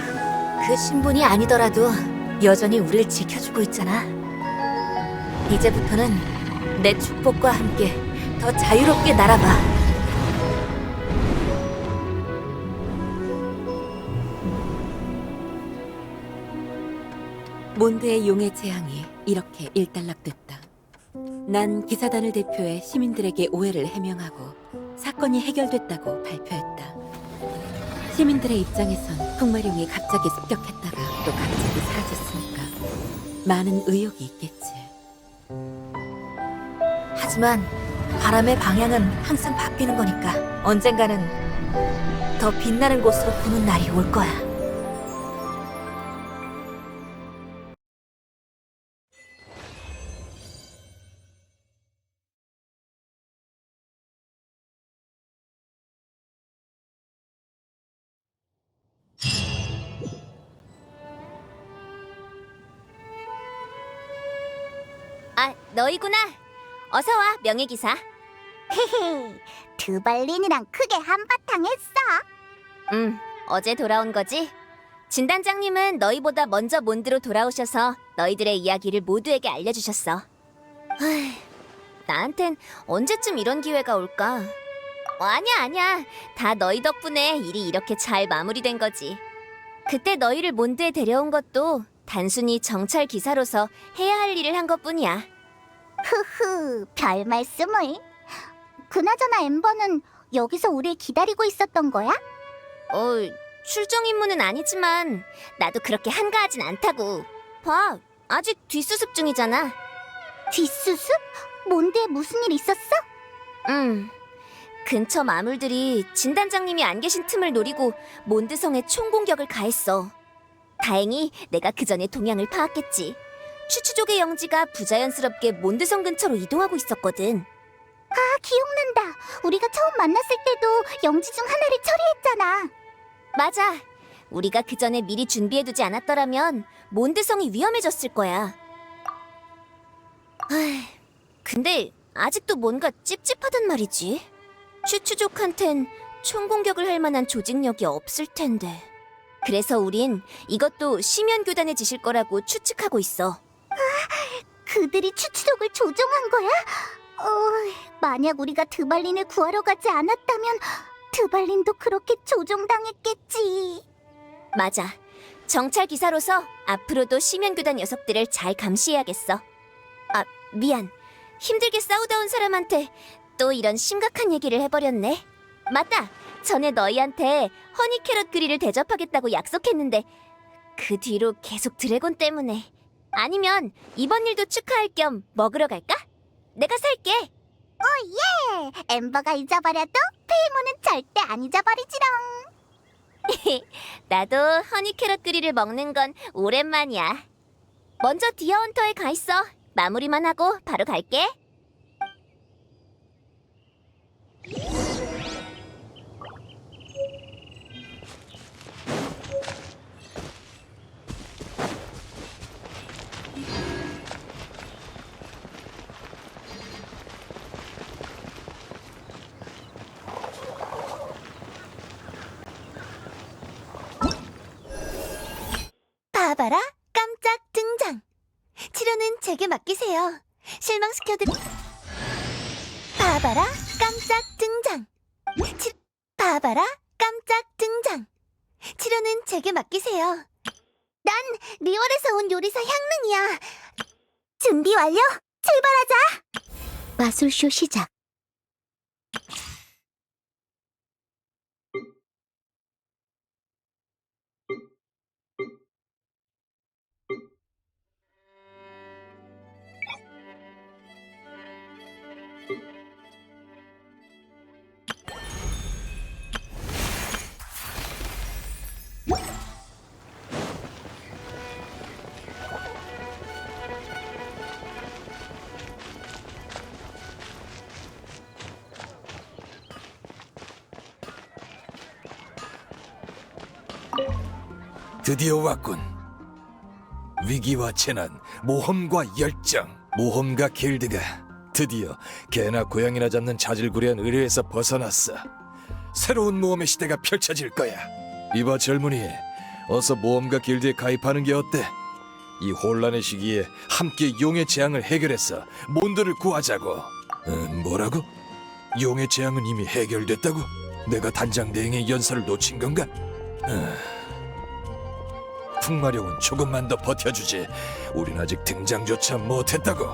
F: 그 신분이 아니더라도 여전히 우릴 지켜주고 있잖아. 이제부터는 내 축복과 함께 더 자유롭게 날아봐.
G: 몬드의 용의 재앙이 이렇게 일단락됐다. 난 기사단을 대표해 시민들에게 오해를 해명하고 사건이 해결됐다고 발표했다. 시민들의 입장에선 풍마룡이 갑자기 습격했다가 또 갑자기 사라졌으니까 많은 의혹이 있겠지.
F: 하지만 바람의 방향은 항상 바뀌는 거니까 언젠가는 더 빛나는 곳으로 부는 날이 올 거야. 아, 너희구나. 어서 와, 명예기사.
A: 헤헤, 드발린이랑 크게 한바탕 했어.
F: 어제 돌아온 거지? 진단장님은 너희보다 먼저 몬드로 돌아오셔서 너희들의 이야기를 모두에게 알려주셨어. 나한텐 언제쯤 이런 기회가 올까? 아니야. 다 너희 덕분에 일이 이렇게 잘 마무리된 거지. 그때 너희를 몬드에 데려온 것도 단순히 정찰 기사로서 해야 할 일을 한 것뿐이야.
A: 흐흐, 별 말씀을. 그나저나 엠버는 여기서 우릴 기다리고 있었던 거야?
F: 출정 임무는 아니지만 나도 그렇게 한가하진 않다고. 봐, 아직 뒷수습 중이잖아.
A: 뒷수습? 몬드에 무슨 일 있었어?
F: 근처 마물들이 진단장님이 안 계신 틈을 노리고 몬드성에 총공격을 가했어. 다행히 내가 그 전에 동향을 파악했지. 추추족의 영지가 부자연스럽게 몬드성 근처로 이동하고 있었거든.
A: 아, 기억난다. 우리가 처음 만났을 때도 영지 중 하나를 처리했잖아.
I: 맞아. 우리가 그 전에 미리 준비해두지 않았더라면 몬드성이 위험해졌을 거야. 근데 아직도 뭔가 찝찝하단 말이지. 추추족한텐 총공격을 할 만한 조직력이 없을 텐데. 그래서 우린 이것도 심연교단의 짓일 거라고 추측하고 있어.
A: 그들이 추추족을 조종한 거야? 만약 우리가 드발린을 구하러 가지 않았다면 드발린도 그렇게 조종당했겠지.
I: 맞아. 정찰 기사로서 앞으로도 심연교단 녀석들을 잘 감시해야겠어. 아, 미안. 힘들게 싸우다 온 사람한테 또 이런 심각한 얘기를 해버렸네. 맞다. 전에 너희한테 허니캐럿 그리를 대접하겠다고 약속했는데 그 뒤로 계속 드래곤 때문에. 아니면 이번 일도 축하할 겸 먹으러 갈까? 내가 살게.
A: 예! 엠버가 잊어버려도 페이몬은 절대 안 잊어버리지롱.
I: 나도 허니캐럿 그리를 먹는 건 오랜만이야. 먼저 디어헌터에 가 있어. 마무리만 하고 바로 갈게.
A: 봐봐라, 깜짝 등장. 치료는 제게 맡기세요. 실망시켜드리... 봐봐라, 깜짝 등장. 봐봐라, 깜짝 등장. 치료는 제게 맡기세요. 난 리월에서 온 요리사 향릉이야. 준비 완료. 출발하자. 마술쇼 시작.
H: 드디어 왔군. 위기와 재난, 모험과 열정. 모험가 길드가 드디어 개나 고양이나 잡는 자질구레한 의뢰에서 벗어났어. 새로운 모험의 시대가 펼쳐질 거야. 이봐 젊은이, 어서 모험가 길드에 가입하는 게 어때? 이 혼란의 시기에 함께 용의 재앙을 해결해서 몬드를 구하자고. 뭐라고? 용의 재앙은 이미 해결됐다고? 내가 단장 대행의 연설을 놓친 건가? 풍마룡은 조금만 더 버텨주지. 우린 아직 등장조차 못했다고.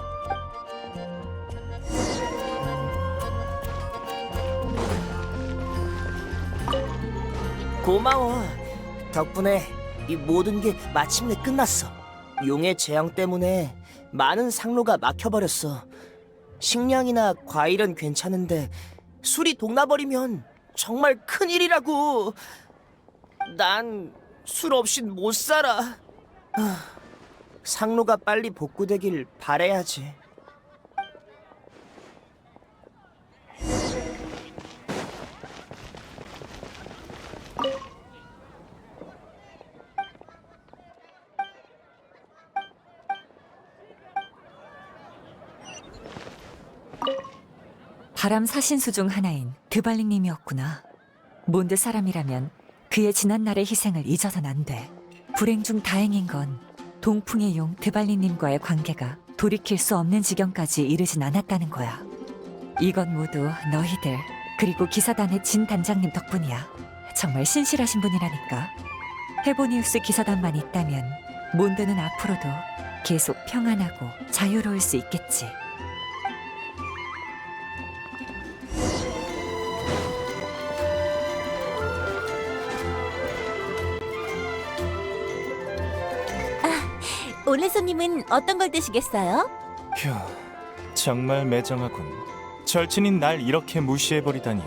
J: 고마워. 덕분에 이 모든 게 마침내 끝났어. 용의 재앙 때문에 많은 상로가 막혀버렸어. 식량이나 과일은 괜찮은데 술이 동나버리면 정말 큰일이라고. 난 술 없인 못 살아. 상로가 빨리 복구되길 바래야지.
K: 바람 사신수 중 하나인 드발링님이었구나. 몬드 사람이라면 그의 지난날의 희생을 잊어선 안 돼. 불행 중 다행인 건 동풍의 용 드발링님과의 관계가 돌이킬 수 없는 지경까지 이르진 않았다는 거야. 이건 모두 너희들 그리고 기사단의 진 단장님 덕분이야. 정말 신실하신 분이라니까. 헤보니우스 기사단만 있다면 몬드는 앞으로도 계속 평안하고 자유로울 수 있겠지.
G: 오늘 손님은 어떤 걸 드시겠어요?
L: 휴, 정말 매정하군. 절친인 날 이렇게 무시해버리다니.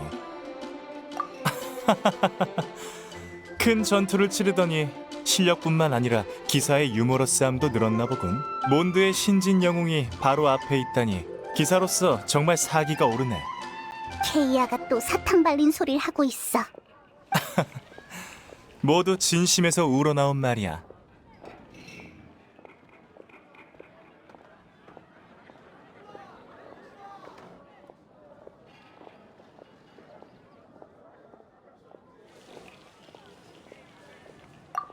L: 큰 전투를 치르더니 실력뿐만 아니라 기사의 유머러스함도 늘었나 보군. 몬드의 신진 영웅이 바로 앞에 있다니 기사로서 정말 사기가 오르네.
A: 케이아가 또 사탕 발린 소리를 하고 있어.
L: 모두 진심에서 우러나온 말이야.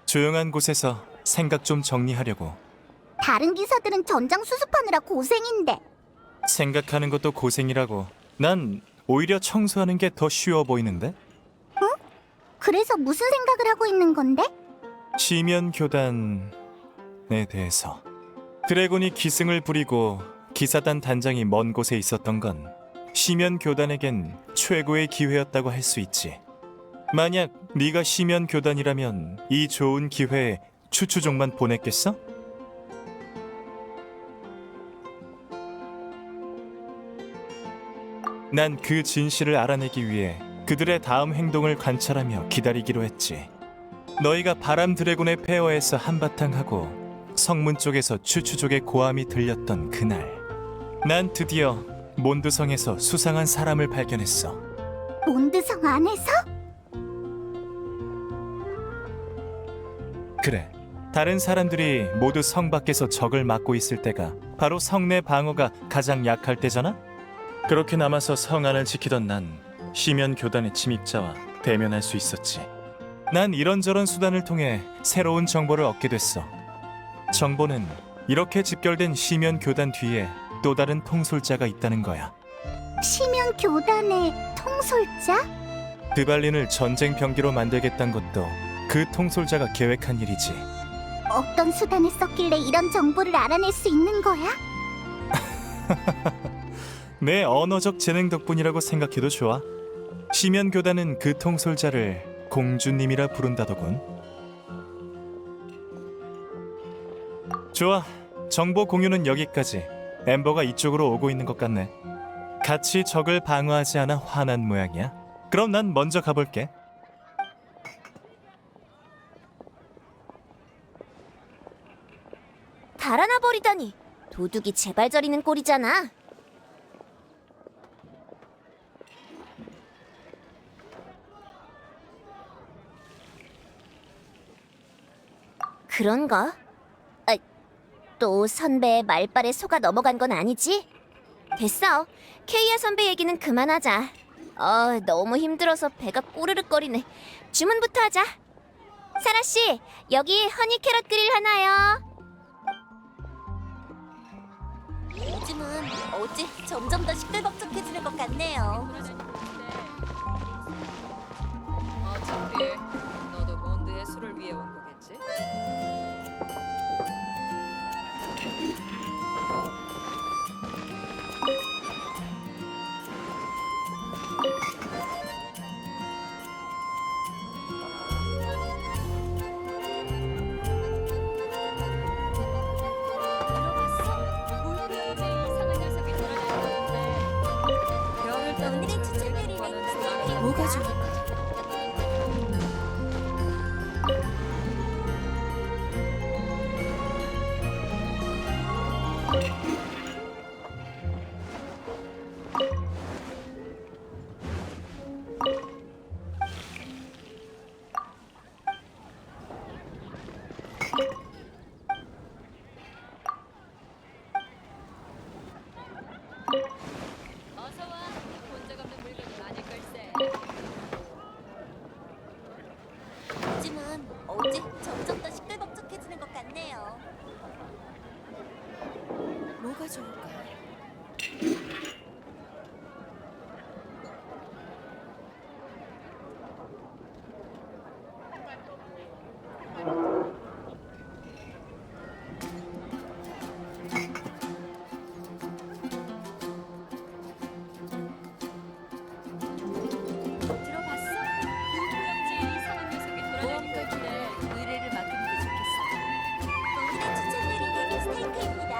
L: 조용한 곳에서 생각 좀 정리하려고.
A: 다른 기사들은 전장 수습하느라 고생인데.
L: 생각하는 것도 고생이라고. 난 오히려 청소하는 게 더 쉬워 보이는데?
A: 그래서 무슨 생각을 하고 있는 건데?
L: 시면 교단에 대해서. 드래곤이 기승을 부리고 기사단 단장이 먼 곳에 있었던 건 시면 교단에겐 최고의 기회였다고 할 수 있지. 만약 네가 시면 교단이라면 이 좋은 기회에 추추족만 보냈겠어? 난 그 진실을 알아내기 위해 그들의 다음 행동을 관찰하며 기다리기로 했지. 너희가 바람 드래곤의 폐허에서 한바탕 하고 성문 쪽에서 추추족의 고함이 들렸던 그날, 난 드디어 몬드성에서 수상한 사람을 발견했어.
A: 몬드성 안에서?
L: 그래, 다른 사람들이 모두 성 밖에서 적을 막고 있을 때가 바로 성내 방어가 가장 약할 때잖아? 그렇게 남아서 성 안을 지키던 난 시면 교단의 침입자와 대면할 수 있었지. 난 이런저런 수단을 통해 새로운 정보를 얻게 됐어. 정보는 이렇게 집결된 시면 교단 뒤에 또 다른 통솔자가 있다는 거야.
A: 시면 교단의 통솔자?
L: 드발린을 전쟁 병기로 만들겠다는 것도 그 통솔자가 계획한 일이지.
A: 어떤 수단을 썼길래 이런 정보를 알아낼 수 있는 거야?
L: 내 언어적 재능 덕분이라고 생각해도 좋아. 시면 교단은 그 통솔자를 공주님이라 부른다더군. 좋아, 정보 공유는 여기까지. 엠버가 이쪽으로 오고 있는 것 같네. 같이 적을 방어하지 않아 화난 모양이야. 그럼 난 먼저 가볼게.
I: 달아나 버리다니. 도둑이 제발 저리는 꼴이잖아. 그런가? 아, 또 선배의 말발에 속아 넘어간 건 아니지? 됐어. 케이아 선배 얘기는 그만하자. 너무 힘들어서 배가 꼬르륵거리네. 주문부터 하자. 사라 씨, 여기 허니 캐럿 그릴 하나요. 요즘은 어째 점점 더 시끌벅적해지는 것 같네요.
B: 어차피 너도 몬드의 수를 위해 온 거겠지?
I: 오늘의 추천거리는 뭐가 좋을까? 요즘은 어째 점점 더 시끌벅적해지는 것 같네요. 뭐가 좋을까? 의뢰를 맡기는 게 좋겠어. 오늘의 추천거리는 스테이크입니다.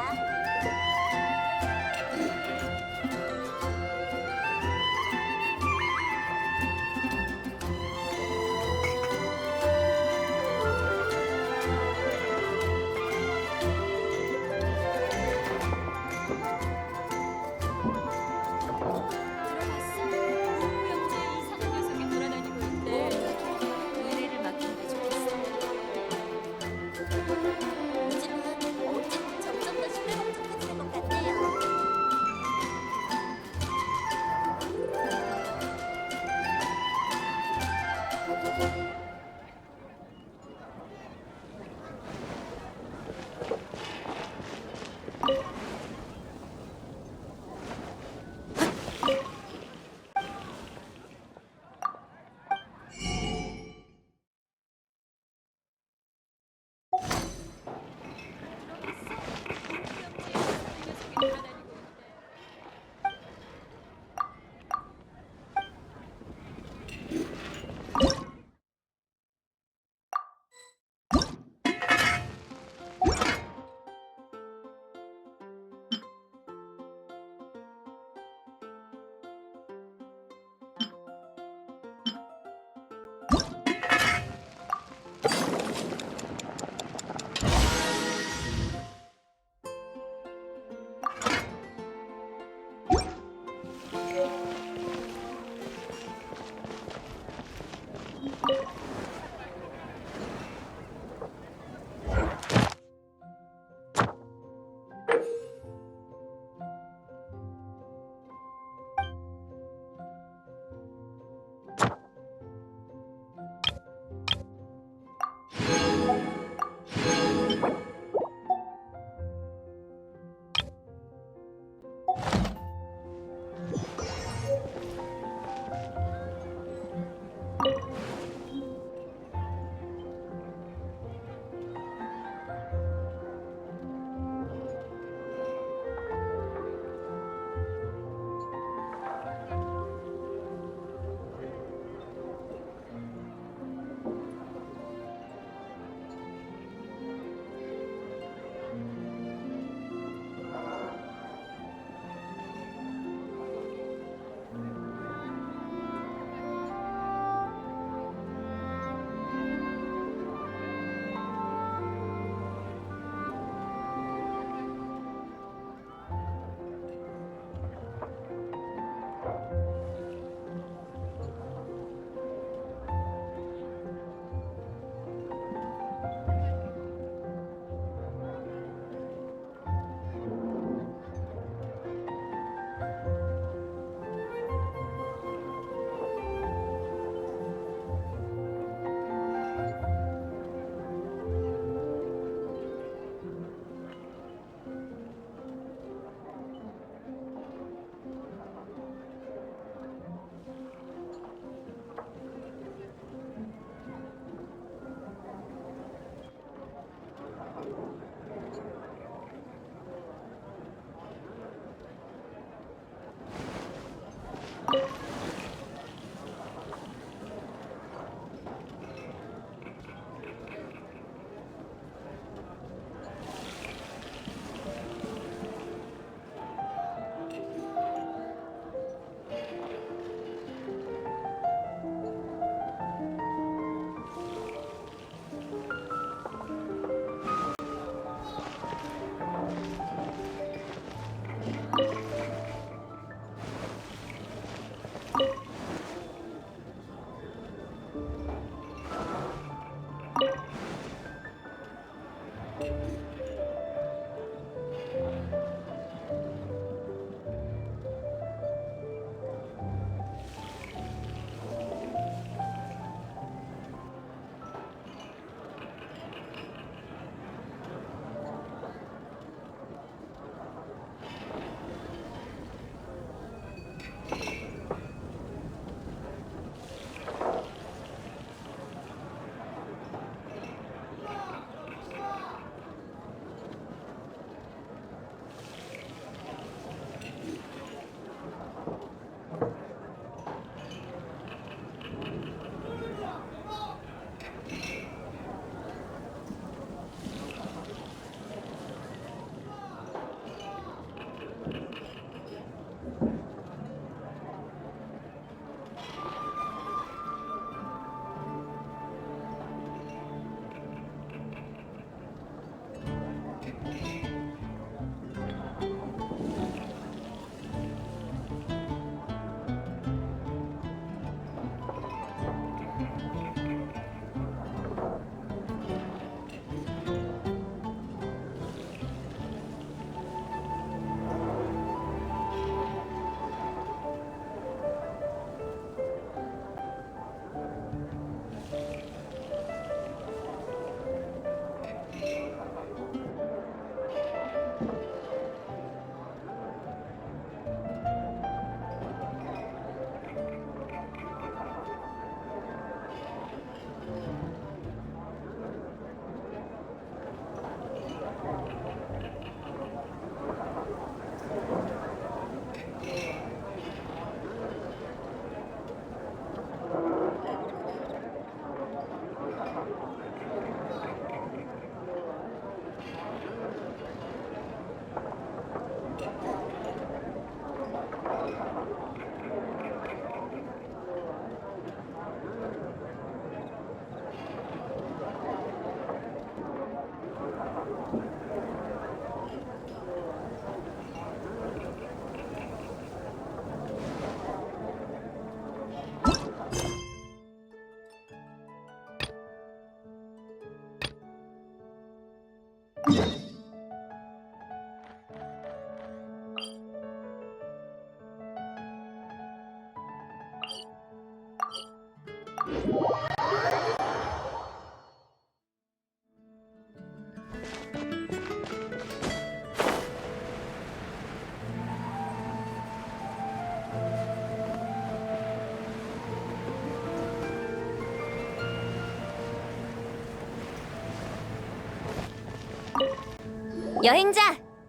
I: 여행자,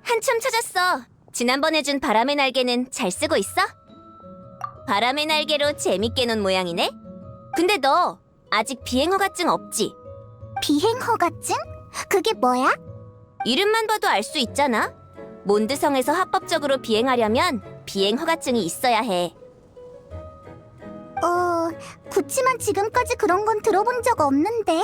I: 한참 찾았어. 지난번에 준 바람의 날개는 잘 쓰고 있어? 바람의 날개로 재밌게 논 모양이네? 근데 너 아직 비행허가증 없지?
A: 비행허가증? 그게 뭐야?
I: 이름만 봐도 알 수 있잖아. 몬드성에서 합법적으로 비행하려면 비행허가증이 있어야 해.
A: 그치만 지금까지 그런 건 들어본 적 없는데.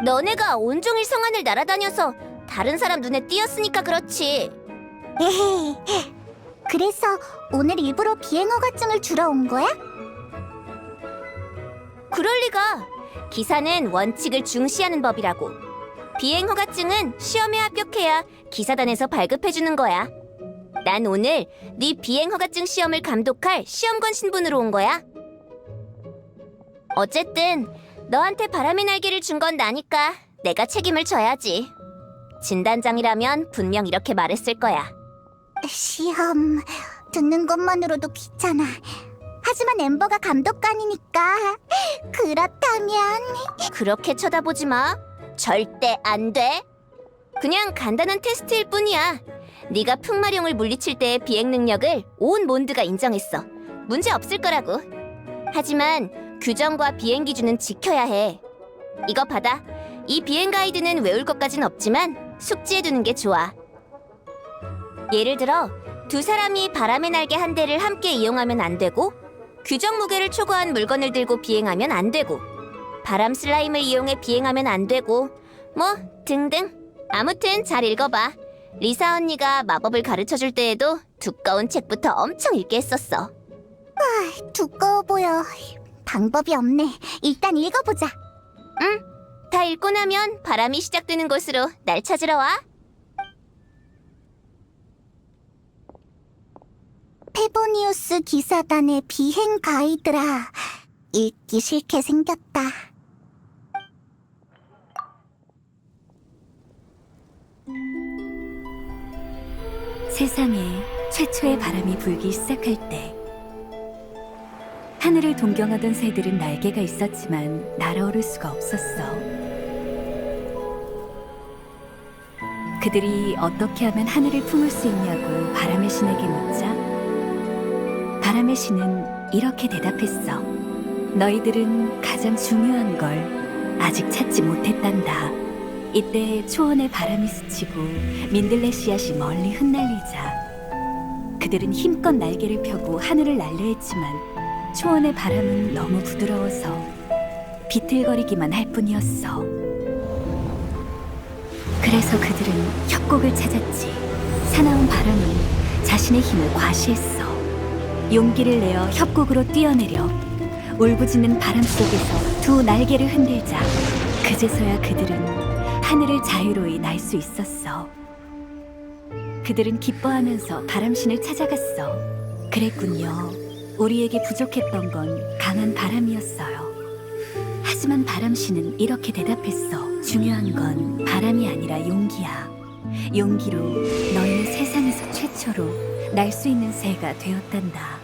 I: 너네가 온종일 성안을 날아다녀서 다른 사람 눈에 띄었으니까 그렇지.
A: 에헤이. 그래서 오늘 일부러 비행허가증을 주러 온 거야?
I: 그럴 리가. 기사는 원칙을 중시하는 법이라고. 비행허가증은 시험에 합격해야 기사단에서 발급해주는 거야. 난 오늘 네 비행허가증 시험을 감독할 시험관 신분으로 온 거야. 어쨌든 너한테 바람의 날개를 준 건 나니까 내가 책임을 져야지. 진단장이라면 분명 이렇게 말했을 거야.
A: 시험 듣는 것만으로도 귀찮아. 하지만 엠버가 감독관이니까 그렇다면
I: 그렇게 쳐다보지 마. 절대 안 돼. 그냥 간단한 테스트일 뿐이야. 네가 풍마룡을 물리칠 때의 비행 능력을 온 몬드가 인정했어. 문제 없을 거라고. 하지만 규정과 비행 기준은 지켜야 해. 이거 받아. 이 비행 가이드는 외울 것까진 없지만 숙지해두는 게 좋아. 예를 들어 두 사람이 바람의 날개 한 대를 함께 이용하면 안 되고, 규정 무게를 초과한 물건을 들고 비행하면 안 되고, 바람 슬라임을 이용해 비행하면 안 되고, 뭐 등등. 아무튼 잘 읽어봐. 리사 언니가 마법을 가르쳐줄 때에도 두꺼운 책부터 엄청 읽게 했었어.
A: 두꺼워 보여. 방법이 없네. 일단 읽어보자.
I: 응. 다 읽고 나면 바람이 시작되는 곳으로 날 찾으러 와.
A: 페보니우스 기사단의 비행 가이드라. 읽기 싫게 생겼다.
B: 세상에 최초의 바람이 불기 시작할 때, 하늘을 동경하던 새들은 날개가 있었지만 날아오를 수가 없었어. 그들이 어떻게 하면 하늘을 품을 수 있냐고 바람의 신에게 묻자, 바람의 신은 이렇게 대답했어. 너희들은 가장 중요한 걸 아직 찾지 못했단다. 이때 초원의 바람이 스치고 민들레 씨앗이 멀리 흩날리자 그들은 힘껏 날개를 펴고 하늘을 날려 했지만 초원의 바람은 너무 부드러워서 비틀거리기만 할 뿐이었어. 그래서 그들은 협곡을 찾았지. 사나운 바람은 자신의 힘을 과시했어. 용기를 내어 협곡으로 뛰어내려 울부짖는 바람 속에서 두 날개를 흔들자 그제서야 그들은 하늘을 자유로이 날 수 있었어. 그들은 기뻐하면서 바람신을 찾아갔어. 그랬군요. 우리에게 부족했던 건 강한 바람이었어요. 하지만 바람신은 이렇게 대답했어. 중요한 건 바람이 아니라 용기야. 용기로 너희는 세상에서 최초로 날 수 있는 새가 되었단다.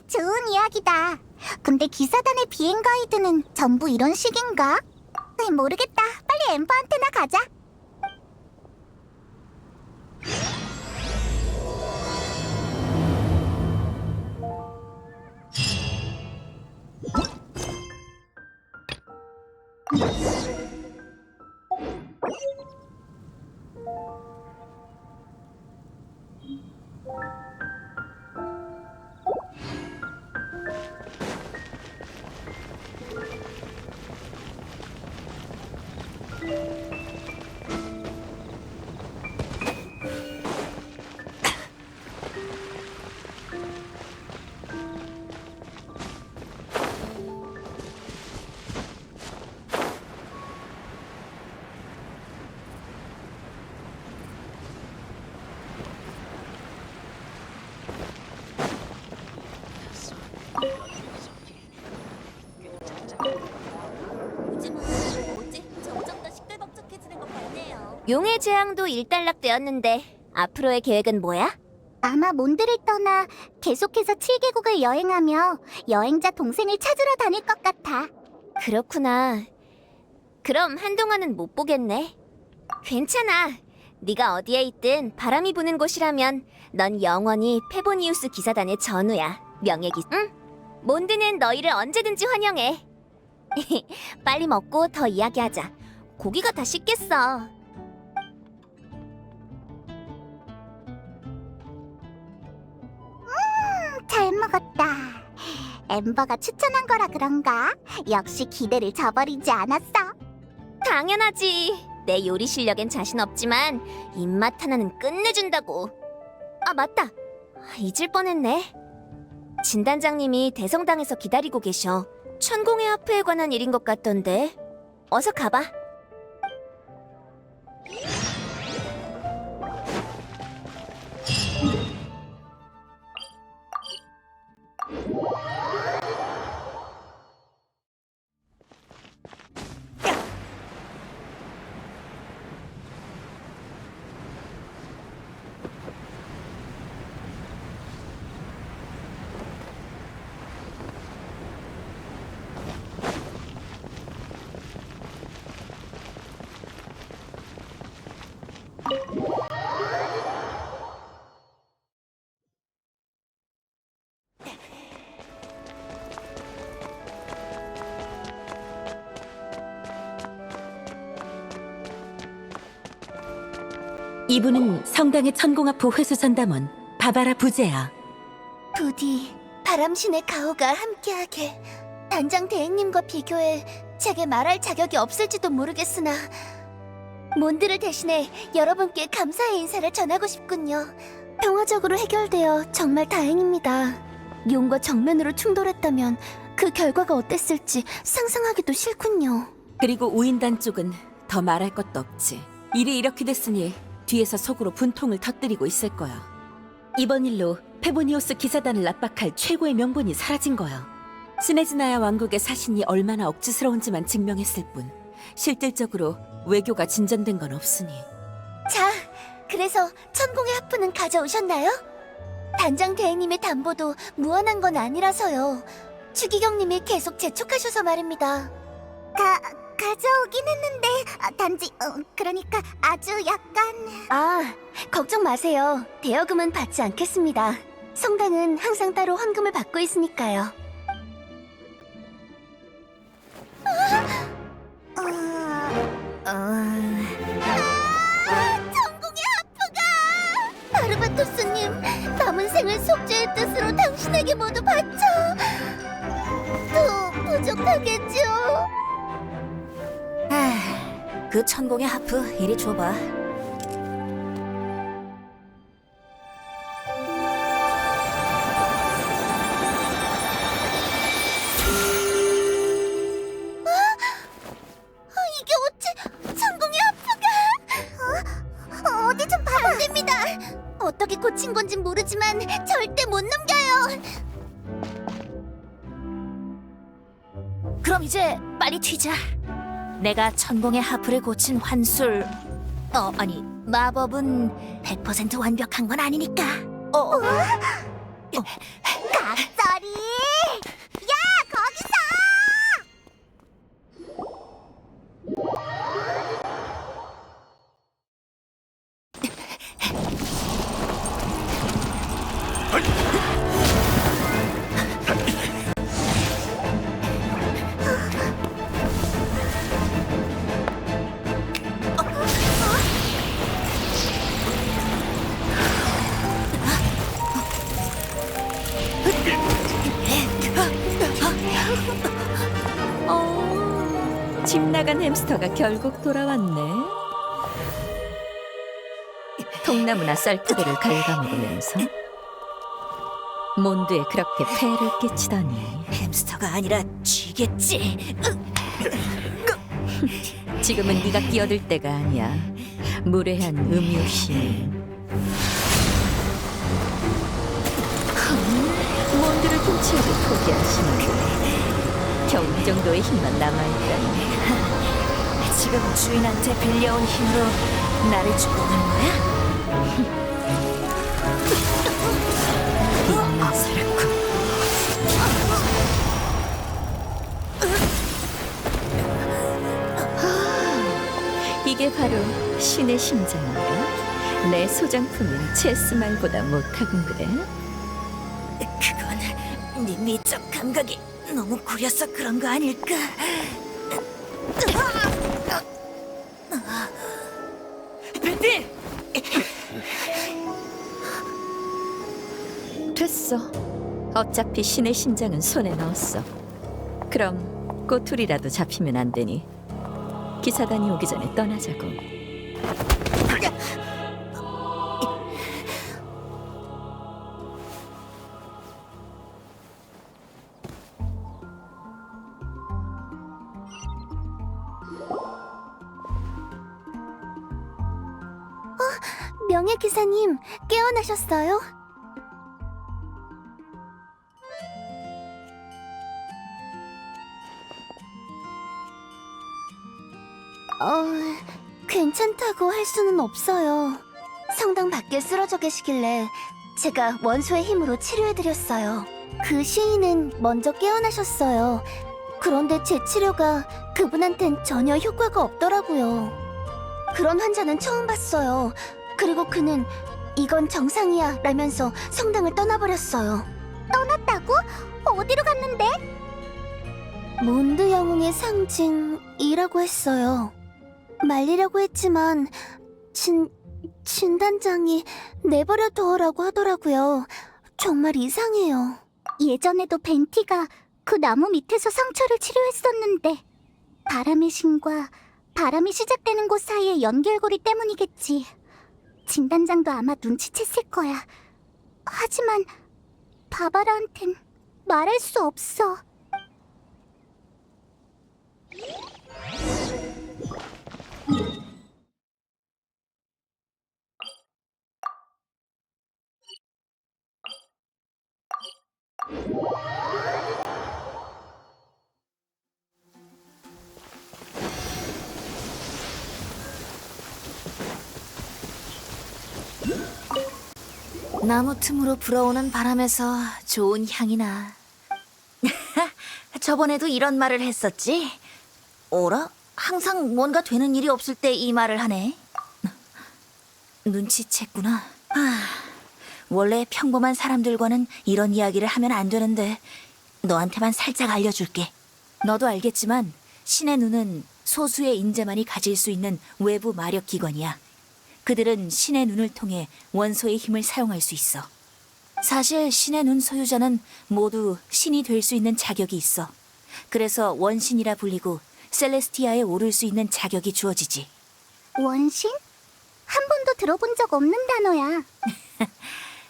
A: 좋은 이야기다. 근데 기사단의 비행 가이드는 전부 이런 식인가? 모르겠다. 빨리 엠버한테나 가자.
I: 용의 재앙도 일단락되었는데 앞으로의 계획은 뭐야?
A: 아마 몬드를 떠나 계속해서 7개국을 여행하며 여행자 동생을 찾으러 다닐 것 같아.
I: 그렇구나. 그럼 한동안은 못 보겠네. 괜찮아. 네가 어디에 있든 바람이 부는 곳이라면 넌 영원히 페보니우스 기사단의 전우야. 명예기. 응? 몬드는 너희를 언제든지 환영해. 빨리 먹고 더 이야기하자. 고기가 다 식겠어.
A: 잘 먹었다. 엠버가 추천한 거라 그런가? 역시 기대를 저버리지 않았어.
I: 당연하지. 내 요리 실력엔 자신 없지만 입맛 하나는 끝내준다고. 아, 맞다. 잊을 뻔했네. 진단장님이 대성당에서 기다리고 계셔. 천공의 하프에 관한 일인 것 같던데. 어서 가봐.
G: 이분은 성당의 천공아프 회수전담원 바바라 부제야.
I: 부디 바람신의 가호가 함께하게. 단장 대행님과 비교해 제게 말할 자격이 없을지도 모르겠으나 몬드를 대신해 여러분께 감사의 인사를 전하고 싶군요. 평화적으로 해결되어 정말 다행입니다. 용과 정면으로 충돌했다면 그 결과가 어땠을지 상상하기도 싫군요.
G: 그리고 우인단 쪽은 더 말할 것도 없지. 일이 이렇게 됐으니 뒤에서 속으로 분통을 터뜨리고 있을 거야. 이번 일로 페보니오스 기사단을 압박할 최고의 명분이 사라진 거야. 스네즈나야 왕국의 사신이 얼마나 억지스러운지만 증명했을 뿐 실질적으로 외교가 진전된 건 없으니.
I: 자, 그래서 천공의 하프는 가져오셨나요? 단장 대행님의 담보도 무한한 건 아니라서요. 추기경님이 계속 재촉하셔서 말입니다.
A: 가져오긴 했는데 단지 그러니까 아주 약간...
I: 아, 걱정 마세요. 대여금은 받지 않겠습니다. 성당은 항상 따로 헌금을 받고 있으니까요.
A: 천공의 하프가! 바르바토스님, 남은 생을 속죄의 뜻으로 당신에게 모두 바쳐! 또 부족하겠죠?
F: 그 천공의 하프 이리 줘봐.
A: 이게 어째 천공의 하프가! 어디 좀 봐! 안 됩니다! 어떻게 고친 건진 모르지만 절대 못 넘겨요!
F: 그럼 이제 빨리 튀자. 내가 천공의 하프를 고친 환술, 아니 마법은 100% 완벽한 건 아니니까.
A: 각설이! 야, 거기서!
B: 집 나간 햄스터가 결국 돌아왔네. 통나무나 썰푸대를 갉아먹으면서 몬드에 그렇게 폐해를 끼치다니.
F: 햄스터가 아니라 쥐겠지.
B: 지금은 네가 끼어들 때가 아니야. 무례한 음유신. 몬드를 통치하고 포기하시는 겨우 이 정도의 힘만 남아있다니.
F: 지금 주인한테 빌려온 힘으로 나를 죽어가는 거야?
B: 이게 바로 신의 심장인가? 내 소장품은 체스말보다 못하군 그래?
F: 그건 네 미적 감각이 너무 구려서 그런 거 아닐까? 벤티!
B: 됐어. 어차피 신의 심장은 손에 넣었어. 그럼 꼬투리라도 잡히면 안 되니 기사단이 오기 전에 떠나자고.
A: 명예 기사님, 깨어나셨어요? 괜찮다고 할 수는 없어요. 성당 밖에 쓰러져 계시길래 제가 원소의 힘으로 치료해드렸어요. 그 시인은 먼저 깨어나셨어요. 그런데 제 치료가 그분한텐 전혀 효과가 없더라고요. 그런 환자는 처음 봤어요. 그리고 그는 이건 정상이야 라면서 성당을 떠나버렸어요. 떠났다고? 어디로 갔는데? 몬드 영웅의 상징이라고 했어요. 말리려고 했지만 진단장이 내버려 두어라고 하더라고요. 정말 이상해요. 예전에도 벤티가 그 나무 밑에서 상처를 치료했었는데 바람의 신과 바람이 시작되는 곳 사이의 연결고리 때문이겠지. 진단장도 아마 눈치챘을 거야. 하지만 바바라한텐 말할 수 없어.
F: 나무 틈으로 불어오는 바람에서 좋은 향이 나. 저번에도 이런 말을 했었지? 어라? 항상 뭔가 되는 일이 없을 때 이 말을 하네. 눈치챘구나. 원래 평범한 사람들과는 이런 이야기를 하면 안 되는데 너한테만 살짝 알려줄게. 너도 알겠지만 신의 눈은 소수의 인재만이 가질 수 있는 외부 마력 기관이야. 그들은 신의 눈을 통해 원소의 힘을 사용할 수 있어. 사실 신의 눈 소유자는 모두 신이 될 수 있는 자격이 있어. 그래서 원신이라 불리고 셀레스티아에 오를 수 있는 자격이 주어지지.
A: 원신? 한 번도 들어본 적 없는 단어야.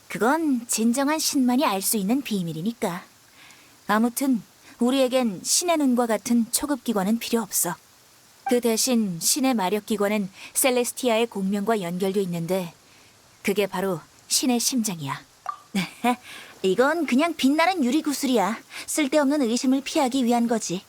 F: 그건 진정한 신만이 알 수 있는 비밀이니까. 아무튼 우리에겐 신의 눈과 같은 초급 기관은 필요 없어. 그 대신 신의 마력 기관은 셀레스티아의 공명과 연결돼 있는데 그게 바로 신의 심장이야. 이건 그냥 빛나는 유리구슬이야. 쓸데없는 의심을 피하기 위한 거지.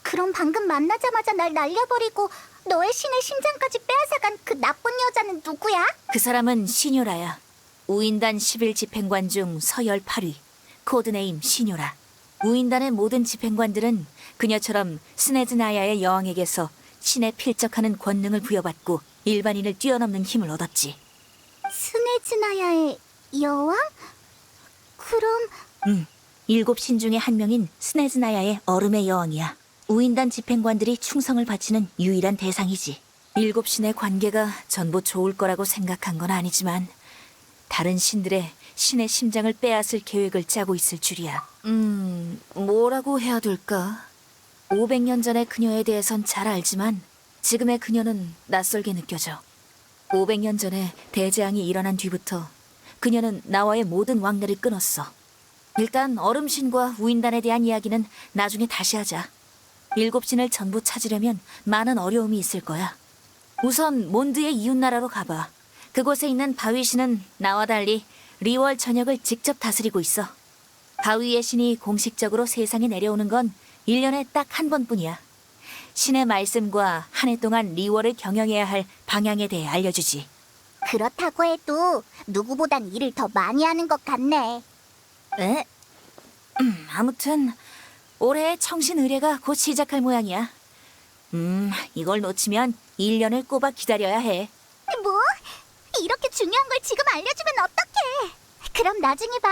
A: 그럼 방금 만나자마자 날 날려버리고 너의 신의 심장까지 빼앗아간 그 나쁜 여자는 누구야?
F: 그 사람은 시뇨라야. 우인단 11집행관 중 서열 8위. 코드네임 시뇨라. 우인단의 모든 집행관들은 그녀처럼 스네즈나야의 여왕에게서 신에 필적하는 권능을 부여받고 일반인을 뛰어넘는 힘을 얻었지.
A: 스네즈나야의 여왕? 그럼...
F: 7신 중에 한 명인 스네즈나야의 얼음의 여왕이야. 우인단 집행관들이 충성을 바치는 유일한 대상이지. 7신의 관계가 전부 좋을 거라고 생각한 건 아니지만 다른 신들의 신의 심장을 빼앗을 계획을 짜고 있을 줄이야. 뭐라고 해야 될까? 500년 전의 그녀에 대해선 잘 알지만 지금의 그녀는 낯설게 느껴져. 500년 전에 대재앙이 일어난 뒤부터 그녀는 나와의 모든 왕래를 끊었어. 일단 얼음신과 우인단에 대한 이야기는 나중에 다시 하자. 7신을 전부 찾으려면 많은 어려움이 있을 거야. 우선 몬드의 이웃나라로 가봐. 그곳에 있는 바위신은 나와 달리 리월 전역을 직접 다스리고 있어. 바위의 신이 공식적으로 세상에 내려오는 건 1년에 딱 한 번뿐이야. 신의 말씀과 한 해 동안 리월을 경영해야 할 방향에 대해 알려주지.
A: 그렇다고 해도 누구보단 일을 더 많이 하는 것 같네.
F: 에? 아무튼 올해의 청신 의례가 곧 시작할 모양이야. 이걸 놓치면 1년을 꼬박 기다려야 해.
A: 뭐? 이렇게 중요한 걸 지금 알려주면 어떡해? 그럼 나중에 봐.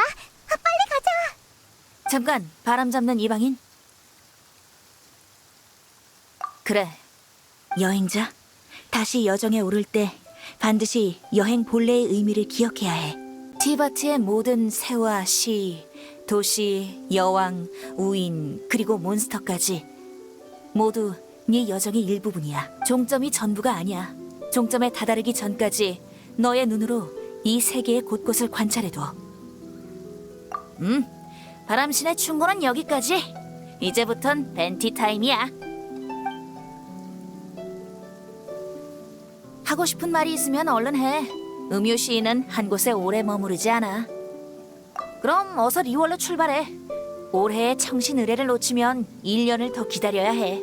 A: 빨리 가자.
F: 잠깐, 바람 잡는 이방인. 그래, 여행자. 다시 여정에 오를 때 반드시 여행 본래의 의미를 기억해야 해. 티바트의 모든 새와 시, 도시, 여왕, 우인, 그리고 몬스터까지 모두 네 여정의 일부분이야. 종점이 전부가 아니야. 종점에 다다르기 전까지 너의 눈으로 이 세계의 곳곳을 관찰해둬. 바람신의 충고는 여기까지. 이제부턴 벤티 타임이야. 하고 싶은 말이 있으면 얼른 해. 음유 시인은 한 곳에 오래 머무르지 않아. 그럼 어서 리월로 출발해. 올해의 청신 의뢰를 놓치면 1년을 더 기다려야 해.